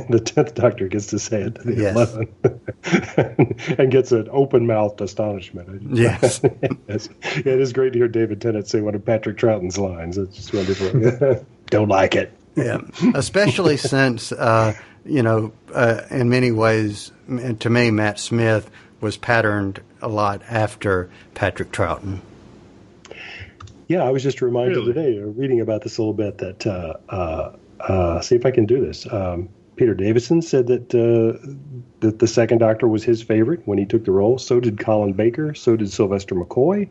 The 10th Doctor gets to say it to the 11th and gets an open-mouthed astonishment. Yes. Yes. Yeah, it is great to hear David Tennant say one of Patrick Troughton's lines. It's just wonderful. Don't like it. Yeah, especially since, in many ways, to me, Matt Smith was patterned a lot after Patrick Troughton. Yeah, I was just reminded today, reading about this a little bit, that see if I can do this. Peter Davison said that the 2nd Doctor was his favorite when he took the role. So did Colin Baker. So did Sylvester McCoy,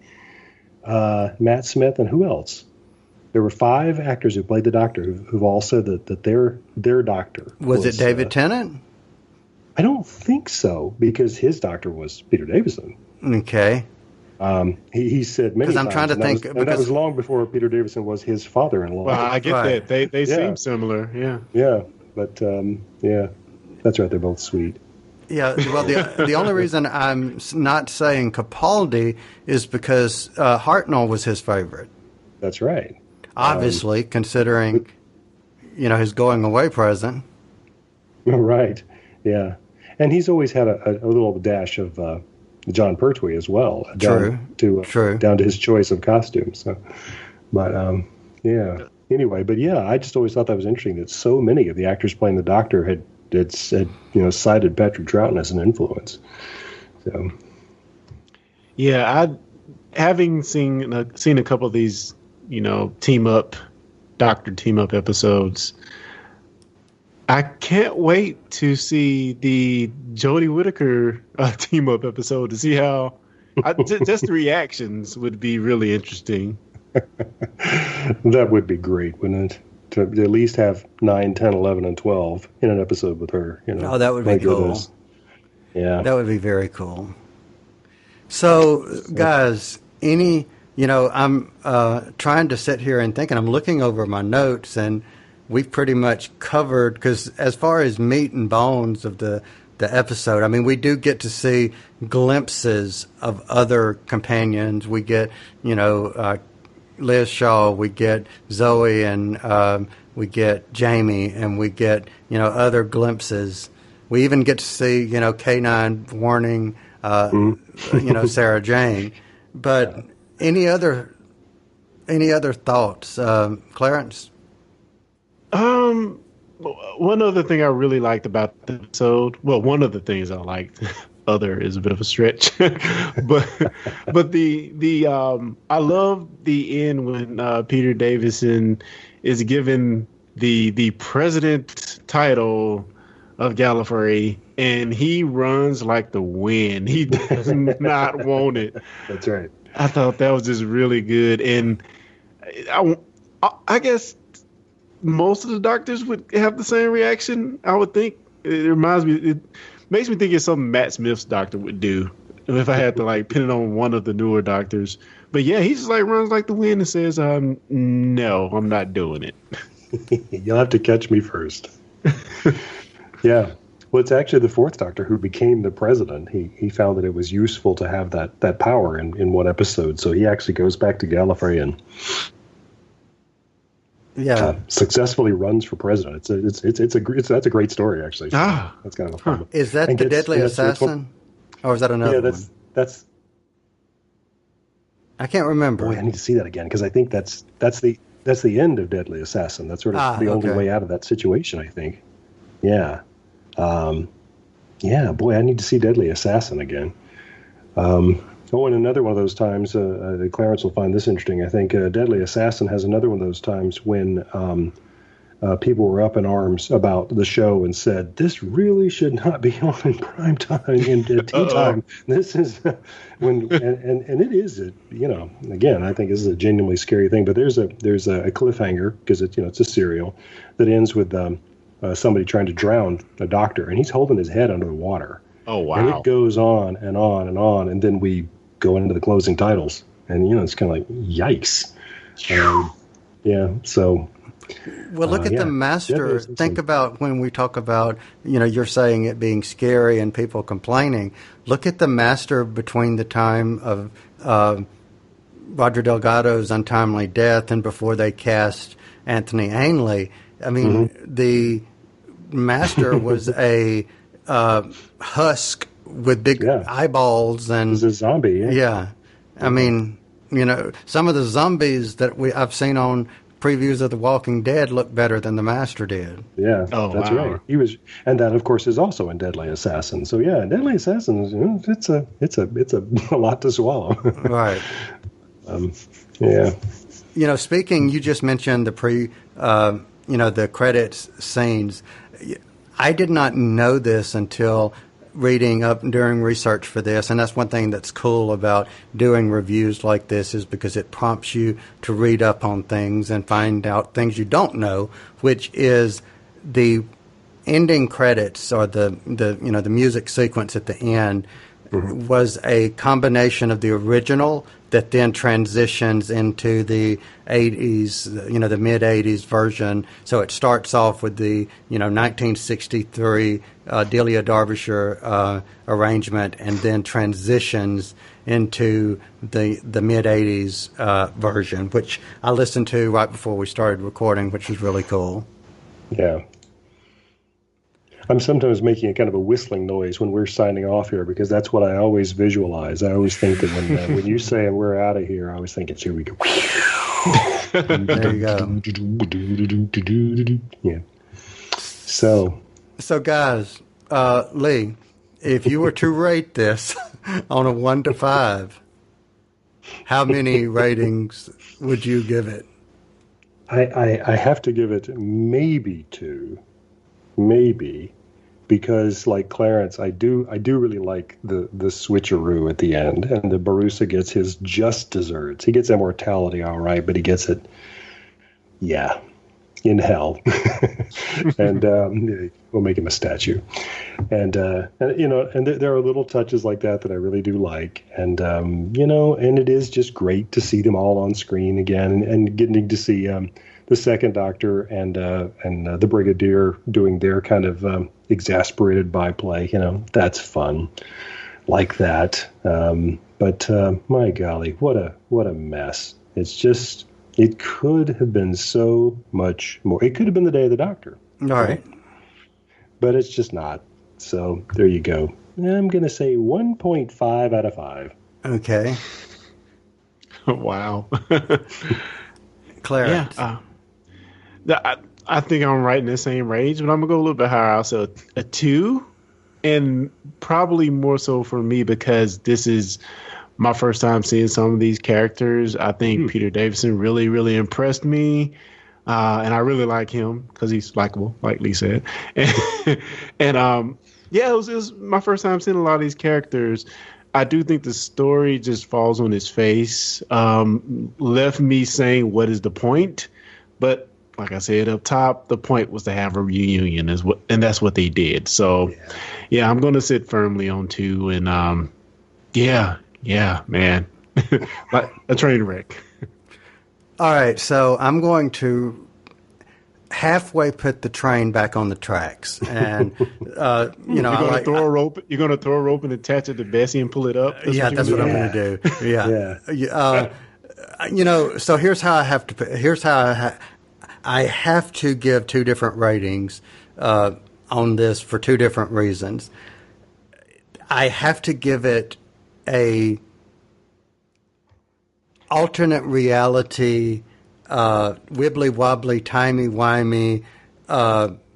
Matt Smith, and who else? There were 5 actors who played the Doctor who've all said that their Doctor was it David Tennant? I don't think so, because his Doctor was Peter Davison. Okay. He said many times. Because I'm trying to think. And that was long before Peter Davison was his father-in-law. Well, I get that. They seem similar. Yeah. Yeah, but that's right. They're both sweet. Yeah. Well, the only reason I'm not saying Capaldi is because Hartnell was his favorite. That's right. Obviously, considering his going away present. Right. Yeah, and he's always had a little dash of John Pertwee as well. True. Down to his choice of costumes. So, but yeah. anyway, but yeah, I just always thought that was interesting that so many of the actors playing the Doctor had cited Patrick Troughton as an influence. So, yeah, having seen a couple of these, Doctor team up episodes, I can't wait to see the Jodie Whittaker team up episode to see how just the reactions would be really interesting. That would be great, wouldn't it? To at least have 9, 10, 11, and 12 in an episode with her. Oh, that would be cool. Yeah. That would be very cool. So, guys, I'm trying to sit here and think, and I'm looking over my notes, and we've pretty much covered, because as far as meat and bones of the episode, I mean, we do get to see glimpses of other companions. We get, Liz Shaw, we get Zoe, and we get Jamie, and we get, other glimpses. We even get to see, K9 warning, Sarah Jane. But any other thoughts, Clarence? One other thing I really liked about the episode. Well, one of the things I liked. Other is a bit of a stretch, but I love the end when Peter Davison is given the president title of Gallifrey, and he runs like the wind. He does not want it. That's right. I thought that was just really good, and I guess most of the Doctors would have the same reaction. I would think. It makes me think it's something Matt Smith's Doctor would do if I had to pin it on one of the newer Doctors. But yeah, he just runs like the wind and says, "No, I'm not doing it." You'll have to catch me first. Yeah. Well, it's actually the fourth Doctor who became the president. He found that it was useful to have that power in one episode. So he actually goes back to Gallifrey and successfully runs for president. That's a great story, actually. So that's kind of a fun. Is that the Deadly Assassin, or is that another one? That's. I can't remember. Boy, I need to see that again, because I think that's the end of Deadly Assassin. That's sort of the only way out of that situation, I think. Yeah. Yeah, boy, I need to see Deadly Assassin again. And another one of those times, Clarence will find this interesting, I think, Deadly Assassin has another one of those times when people were up in arms about the show and said, this really should not be on in prime time, in tea time. This is when, and it is, again, I think this is a genuinely scary thing, but there's a cliffhanger, because it's a serial that ends with somebody trying to drown a Doctor, and he's holding his head under the water. Oh, wow. And it goes on and on and on, and then we go into the closing titles, and it's kind of like, yikes. So... Well, look at the Master. Think about when we talk about, you're saying it being scary and people complaining. Look at the Master between the time of Roger Delgado's untimely death and before they cast Anthony Ainley. I mean, the Master was a husk with big eyeballs, and he was a zombie. Yeah. I mean, some of the zombies that I've seen on previews of The Walking Dead look better than the Master did. Yeah, that's right. He was, and that of course is also in Deadly Assassin. So yeah, Deadly Assassin, it's a lot to swallow. Right. Yeah. Speaking, you just mentioned the credits scenes. I did not know this until reading up during research for this, and that's one thing that's cool about doing reviews like this, is because it prompts you to read up on things and find out things you don't know, which is the ending credits, or the music sequence at the end was a combination of the original that then transitions into the 80s, the mid-80s version. So it starts off with the, 1963 Delia Derbyshire arrangement, and then transitions into the mid-80s version, which I listened to right before we started recording, which was really cool. Yeah. I'm sometimes making a kind of a whistling noise when we're signing off here, because that's what I always visualize. I always think that when you say we're out of here, I always think it's here we go. There you go. Yeah. So guys, Lee, if you were to rate this on a 1 to 5, how many ratings would you give it? I have to give it maybe 2, maybe, because like Clarence, I do really like the switcheroo at the end, and the Barusa gets his just desserts. He gets immortality, all right, but he gets it, in hell, and we'll make him a statue, and there are little touches like that I really do like, and and it is just great to see them all on screen again, and getting to see the second Doctor and the Brigadier doing their kind of exasperated byplay. That's fun, like that. But my golly, what a mess! It's just. It could have been so much more. It could have been the Day of the Doctor. All right. But it's just not. So there you go. I'm going to say 1.5 out of 5. Okay. Wow. Clarence. Yeah. I think I'm right in the same range, but I'm going to go a little bit higher. Also, a 2. And probably more so for me because this is my first time seeing some of these characters. I think Peter Davison really, really impressed me. And I really like him because he's likable, like Lee said. And it was my first time seeing a lot of these characters. I do think the story just falls on its face. Left me saying, what is the point? But like I said up top, the point was to have a reunion, and that's what they did. So, I'm going to sit firmly on 2. And yeah, man. Like a train wreck. All right, so I'm going to halfway put the train back on the tracks, and you're going to throw a rope. You're going to throw a rope and attach it to Bessie and pull it up. That's what I'm going to do. Yeah. So here's how I have to. Here's how I have to give 2 different ratings on this for 2 different reasons. I have to give it a alternate reality, wibbly wobbly, timey wimey,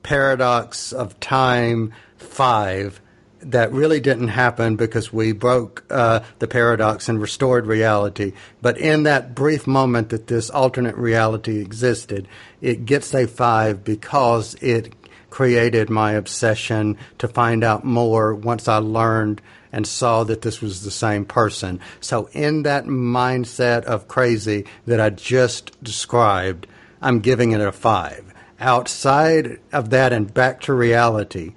paradox of time 5 that really didn't happen because we broke the paradox and restored reality. But in that brief moment that this alternate reality existed, it gets a 5 because it created my obsession to find out more once I learned and saw that this was the same person. So in that mindset of crazy that I just described, I'm giving it a 5. Outside of that and back to reality,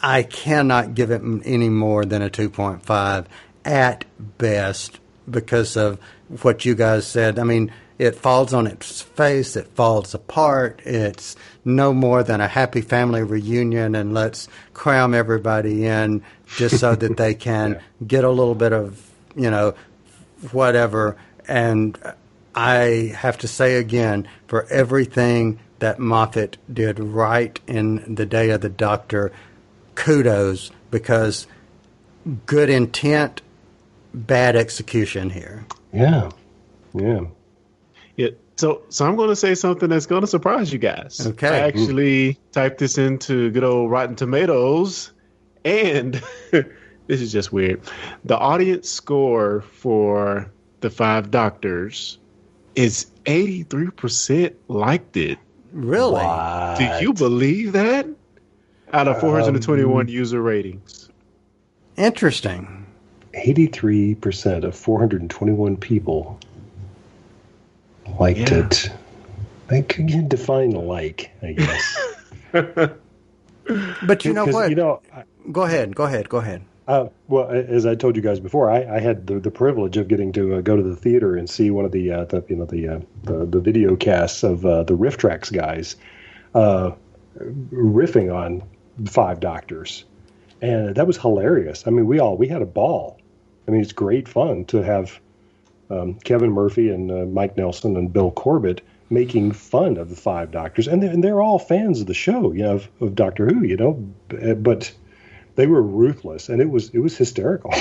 I cannot give it any more than a 2.5 at best because of what you guys said. I mean, it falls on its face. It falls apart. It's no more than a happy family reunion, and let's cram everybody in just so that they can get a little bit of, whatever. And I have to say again, for everything that Moffat did right in The Day of the Doctor, kudos, because good intent, bad execution here. Yeah. So I'm going to say something that's going to surprise you guys. Okay. I actually typed this into good old Rotten Tomatoes, and this is just weird. The audience score for The 5 Doctors is 83% liked it. Really? What? Do you believe that? Out of 421 user ratings. Interesting. 83% of 421 people liked it. I could define like, I guess. But you know what? Go ahead. Well, as I told you guys before, I had the privilege of getting to go to the theater and see one of the video casts of the Riff Tracks guys riffing on 5 Doctors, and that was hilarious. I mean, we had a ball. I mean, it's great fun to have Kevin Murphy and Mike Nelson and Bill Corbett making fun of the 5 Doctors, and they're all fans of the show, of Doctor Who, but They were ruthless, and it was hysterical.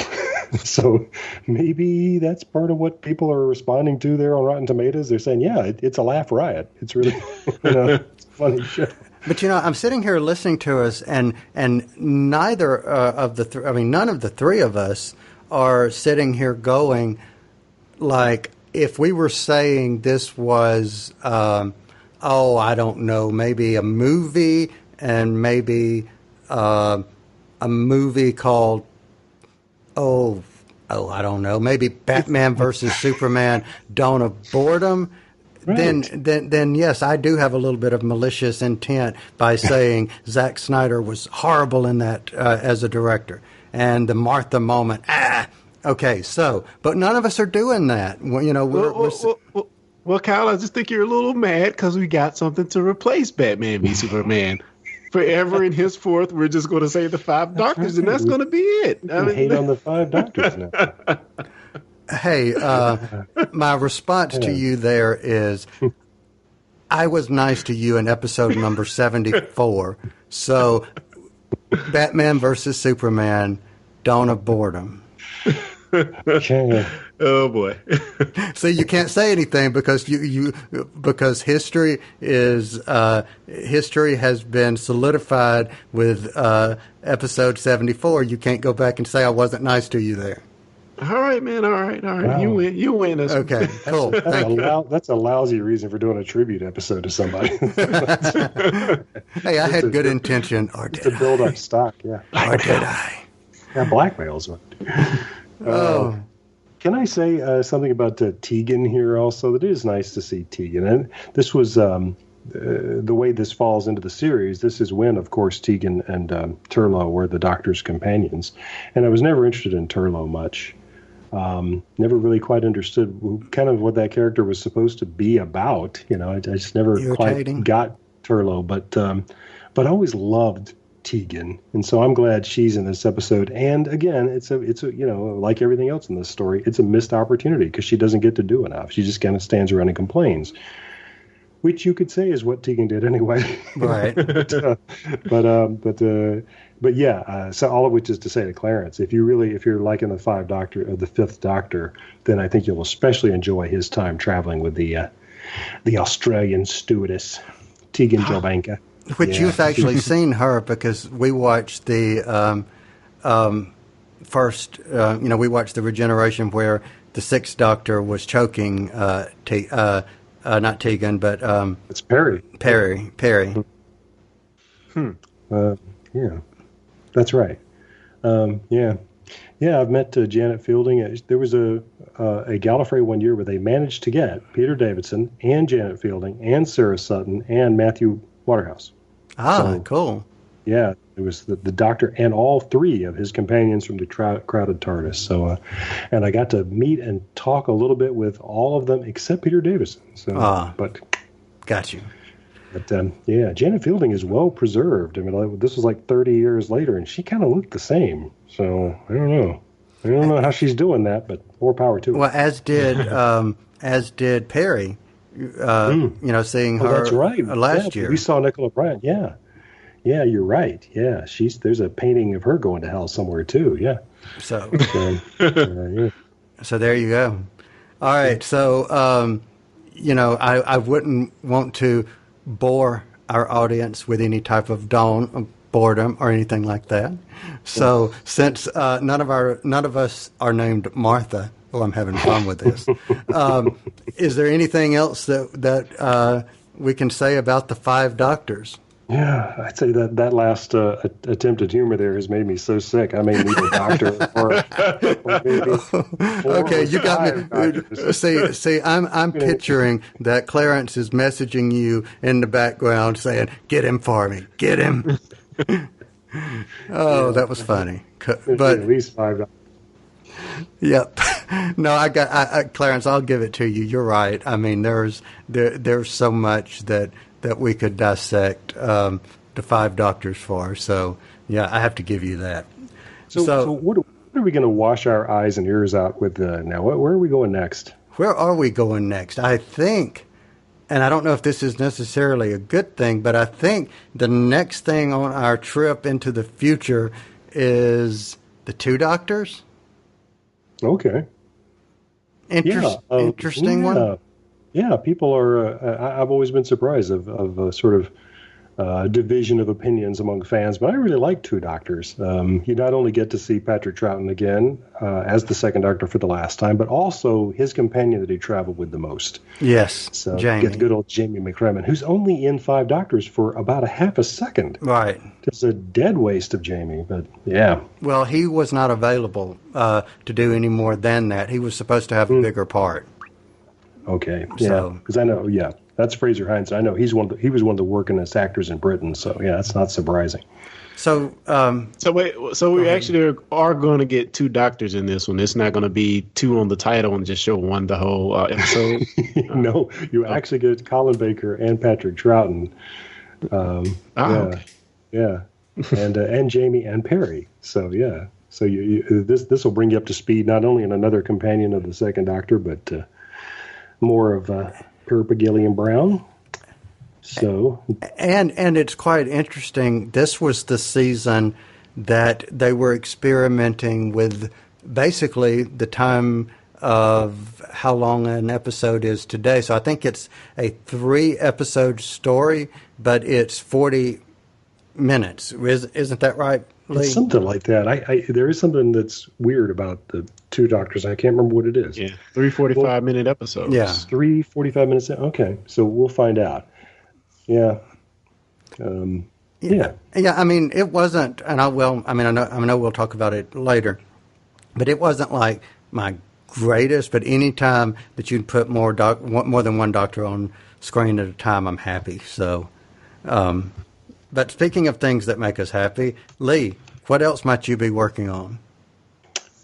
So maybe that's part of what people are responding to there on Rotten Tomatoes. They're saying, yeah, it's a laugh riot. It's really, it's a funny show. But I'm sitting here listening to us, and neither of the none of the three of us are sitting here going like, if we were saying this was, I don't know, maybe a movie, and maybe a movie called, I don't know, maybe Batman versus Superman, Dawn of Boredom. Right. Then yes, I do have a little bit of malicious intent by saying Zack Snyder was horrible in that as a director, and the Martha moment. Okay, but none of us are doing that. Well, Kyle, I just think you're a little mad because we got something to replace Batman v Superman. Forever in his fourth, we're just going to say the Five Doctors, and that's going to be it. Hate on the Five Doctors now. Hey, my response to you there is, I was nice to you in episode number 74. So, Batman versus Superman, Dawn of Boredom. Oh boy! So you can't say anything because because history has been solidified with episode 74. You can't go back and say I wasn't nice to you there. All right, man. All right. Wow. You win. Okay, cool. That's a lousy reason for doing a tribute episode to somebody. Hey, I had good intention, or did to build up stock? Yeah. Or did I? Yeah, blackmail's one. Can I say something about Tegan here also? That it is nice to see Tegan. And this was the way this falls into the series. This is when, of course, Tegan and Turlough were the Doctor's companions. And I was never interested in Turlough much. Never really quite understood kind of what that character was supposed to be about. I just never quite got Turlough. But I always loved Tegan, and so I'm glad she's in this episode. And again, it's a like everything else in this story, it's a missed opportunity because she doesn't get to do enough. She just kind of stands around and complains, which you could say is what Tegan did anyway. Right. but yeah. So all of which is to say to Clarence, if you're liking the Fifth Doctor, then I think you'll especially enjoy his time traveling with the Australian stewardess Tegan Jovanka. Which you've actually seen her, because we watched the first, we watched the regeneration where the Sixth Doctor was choking, not Tegan, but it's Perry. Perry. Yeah, that's right. Yeah, I've met Janet Fielding. There was a Gallifrey one year where they managed to get Peter Davidson and Janet Fielding and Sarah Sutton and Matthew Waterhouse. Cool. Yeah, it was the Doctor and all three of his companions from the crowded TARDIS. So, and I got to meet and talk a little bit with all of them except Peter Davison. So, but got you. But yeah, Janet Fielding is well preserved. I mean, this was like 30 years later, and she kind of looked the same. So I don't know how she's doing that, but more power to her. Well, as did Perry. Seeing her that's right. Last year. We saw Nicola Bryant, yeah, you're right. Yeah, there's a painting of her going to hell somewhere, too, yeah. So there you go. All right, so, I wouldn't want to bore our audience with any type of boredom or anything like that. So since none of us are named Martha, I'm having fun with this. Is there anything else that we can say about the Five Doctors? Yeah, I'd say that last attempt at humor there has made me so sick. I may need a doctor or maybe okay, you got me. See, I'm picturing that Clarence is messaging you in the background saying, "Get him for me, get him." That was funny. But at least $5. Yep. No, I Clarence, I'll give it to you. You're right. I mean, there's so much that we could dissect the Five Doctors for. So, yeah, I have to give you that. So what are we going to wash our eyes and ears out with now? Where are we going next? Where are we going next? I think, and I don't know if this is necessarily a good thing, but I think the next thing on our trip into the future is the Two Doctors. Okay. Interesting one. Yeah, people are. I've always been surprised of sort of division of opinions among fans, but I really like Two Doctors. You not only get to see Patrick Troughton again as the second Doctor for the last time, but also his companion that he traveled with the most. Yes, so Jamie. Get good old Jamie McCrimmon, who's only in 5 Doctors for about a half a second. Right. It's a dead waste of Jamie, but yeah. Well, he was not available to do any more than that. He was supposed to have a bigger part. Okay, yeah, because I know, that's Fraser Hines. I know he was one of the workingest actors in Britain, so yeah, that's not surprising. So, we actually are going to get 2 Doctors in this one. It's not going to be 2 on the title and just show one the whole episode. No, you actually get Colin Baker and Patrick Troughton. Okay. Yeah, and Jamie and Perry. So yeah, so this will bring you up to speed not only in another companion of the second Doctor, but more of Pippa Gilliam Brown. So and it's quite interesting. This was the season that they were experimenting with basically the time of how long an episode is today. So I think it's a 3-episode story, but it's 40 minutes. Isn't that right, Lee? It's something like that. There is something that's weird about the 2 Doctors. I can't remember what it is. Yeah, 3 45-minute episodes. Yeah, 3 45 minutes. Okay, so we'll find out. Yeah. Yeah. I mean, it wasn't, and I know we'll talk about it later, but it wasn't like my greatest. But any time that you can put more than one Doctor on screen at a time, I'm happy. So, but speaking of things that make us happy, Lee, what else might you be working on?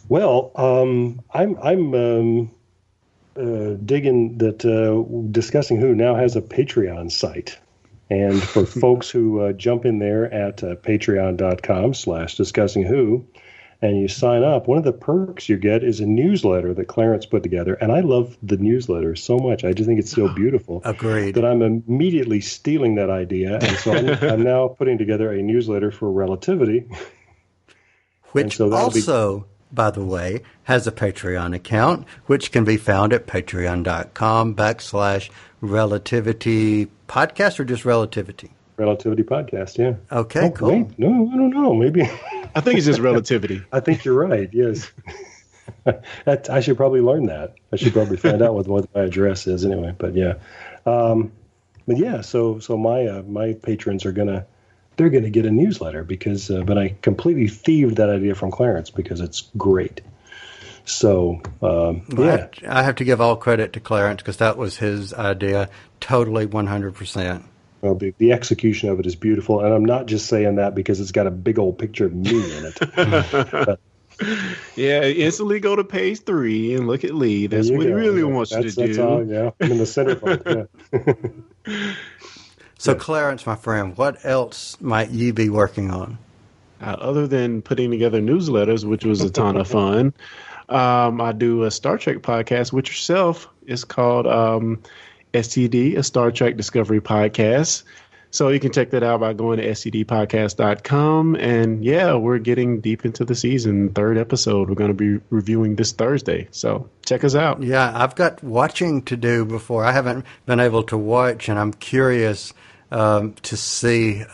Well, I'm digging that Discussing Who now has a Patreon site. And for folks who jump in there at patreon.com/discussingwho, and you sign up, one of the perks you get is a newsletter that Clarence put together. And I love the newsletter so much. I just think it's so beautiful. Agreed. That I'm immediately stealing that idea. And so I'm now putting together a newsletter for Relativity. Which also, by the way, has a Patreon account, which can be found at patreon.com/Relativity Podcast, or just Relativity? Relativity Podcast, yeah. Okay, cool. No, I don't know. Maybe. I think it's just Relativity. I think you're right, yes. I should probably learn that. I should probably find out what my address is anyway, but yeah. So my patrons are they're gonna get a newsletter because but I completely thieved that idea from Clarence because it's great. So I have to give all credit to Clarence because that was his idea, totally 100%. Well, the execution of it is beautiful, and I'm not just saying that because it's got a big old picture of me in it. But, yeah, instantly go to page 3 and look at Lee. That's what he really wants you to do. That's all, yeah. I'm in the center part, yeah. So, Clarence, my friend, what else might you be working on? Other than putting together newsletters, which was a ton of fun, I do a Star Trek podcast with yourself. It's called STD, a Star Trek Discovery Podcast. So you can check that out by going to stdpodcast.com. And yeah, we're getting deep into the season. 3rd episode we're going to be reviewing this Thursday. So check us out. Yeah, I've got watching to do before. I haven't been able to watch, and I'm curious to see,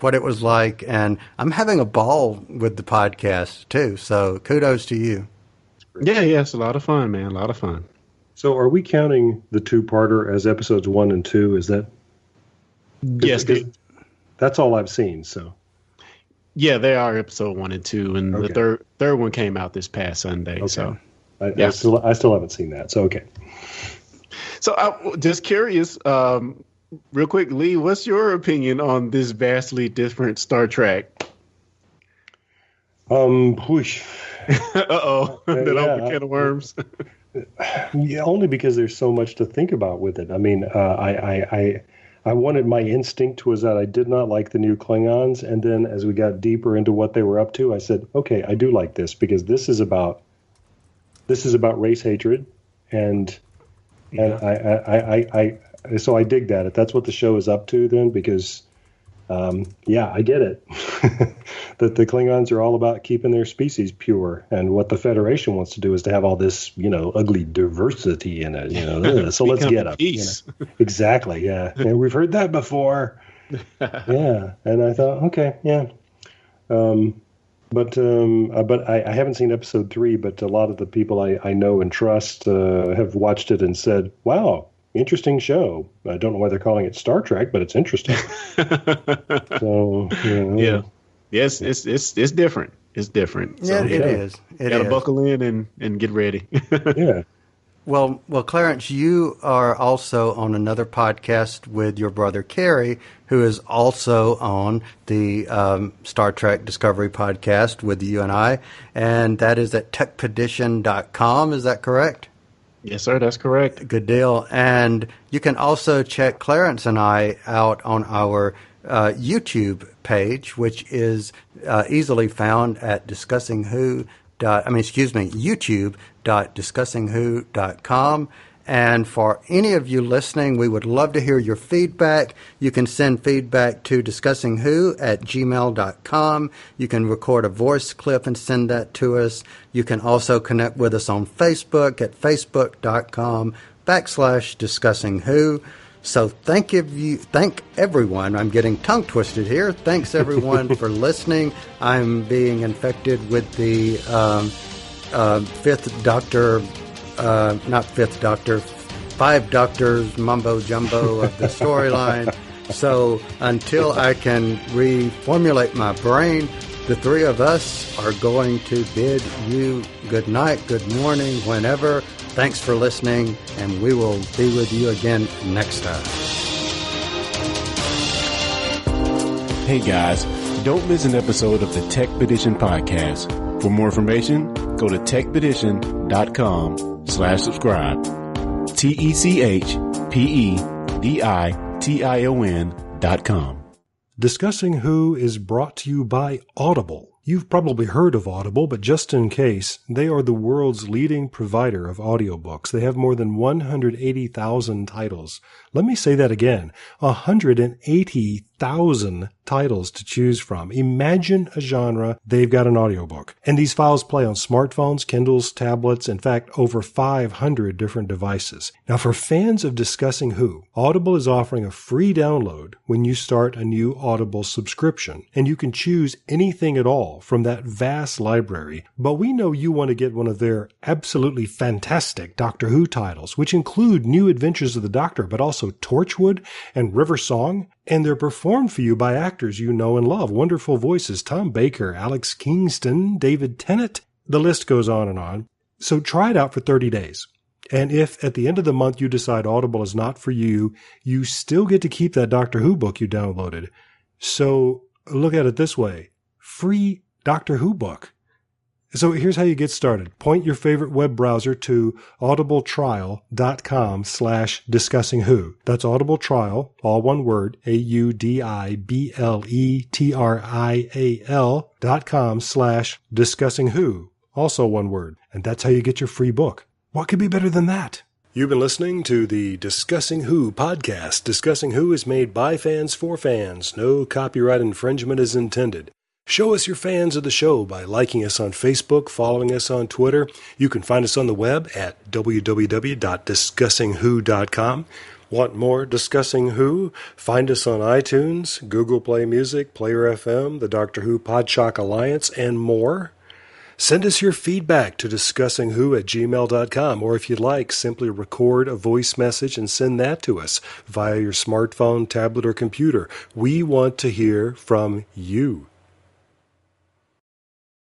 what it was like. And I'm having a ball with the podcast, too. So kudos to you. Yeah, it's a lot of fun, man. A lot of fun. So are we counting the 2-parter as episodes 1 and 2? Is that? Yes. That's all I've seen, so. Yeah, they are episode 1 and 2, and okay. The third one came out this past Sunday. Okay. So I still haven't seen that, so okay. So I'm just curious, real quick, Lee, what's your opinion on this vastly different Star Trek? Whoosh. Uh-oh, that opened a can of worms. Yeah, only because there's so much to think about with it. I mean, I wanted, my instinct was that I did not like the new Klingons, and then as we got deeper into what they were up to, I said, okay, I do like this because this is about race hatred, and so I dig that. If that's what the show is up to, then because I get it. that the Klingons are all about keeping their species pure, and what the Federation wants to do is to have all this, ugly diversity in it. So let's get them. Peace. Exactly. Yeah, and we've heard that before. Yeah, and I thought, okay, yeah. But I haven't seen episode 3, but a lot of the people I know and trust have watched it and said, wow, interesting show. I don't know why they're calling it Star Trek, but it's interesting. So, yeah. Yes, it's different. It's different. Yeah, it is. You gotta buckle in and get ready. Yeah. Well, Clarence, you are also on another podcast with your brother Kerry, who is also on the Star Trek Discovery podcast with you and I, and that is at techpedition.com. Is that correct? Yes, sir, that's correct. Good deal. And you can also check Clarence and I out on our YouTube page, which is easily found at youtube.discussingwho.com. And for any of you listening, we would love to hear your feedback. You can send feedback to discussingwho@gmail.com. You can record a voice clip and send that to us. You can also connect with us on Facebook at facebook.com/discussingwho. So thank everyone. I'm getting tongue twisted here. Thanks everyone for listening. I'm being infected with the Five Doctors mumbo jumbo of the storyline. So until I can reformulate my brain, the three of us are going to bid you good night, good morning, whenever. Thanks for listening, and we will be with you again next time. Hey guys, don't miss an episode of the Tech Petition podcast. For more information, go to techpedition.com/subscribe. TechPedition.com. Discussing Who is brought to you by Audible. You've probably heard of Audible, but just in case, they are the world's leading provider of audiobooks. They have more than 180,000 titles. Let me say that again, 180,000 titles to choose from. Imagine a genre, they've got an audiobook. And these files play on smartphones, Kindles, tablets, in fact, over 500 different devices. Now, for fans of Discussing Who, Audible is offering a free download when you start a new Audible subscription. And you can choose anything at all from that vast library. But we know you want to get one of their absolutely fantastic Doctor Who titles, which include New Adventures of the Doctor, but also Torchwood and River Song. And they're performed for you by actors you know and love. Wonderful voices, Tom Baker, Alex Kingston, David Tennant. The list goes on and on. So try it out for 30 days. And if at the end of the month you decide Audible is not for you, you still get to keep that Doctor Who book you downloaded. So look at it this way. Free Doctor Who book. So here's how you get started. Point your favorite web browser to audibletrial.com/discussingwho. That's audibletrial, all one word, audibletrial.com/discussingwho, also one word. And that's how you get your free book. What could be better than that? You've been listening to the Discussing Who podcast. Discussing Who is made by fans for fans. No copyright infringement is intended. Show us you're fans of the show by liking us on Facebook, following us on Twitter. You can find us on the web at www.discussingwho.com. Want more Discussing Who? Find us on iTunes, Google Play Music, Player FM, the Doctor Who Podshock Alliance, and more. Send us your feedback to discussingwho@gmail.com, or if you'd like, simply record a voice message and send that to us via your smartphone, tablet, or computer. We want to hear from you.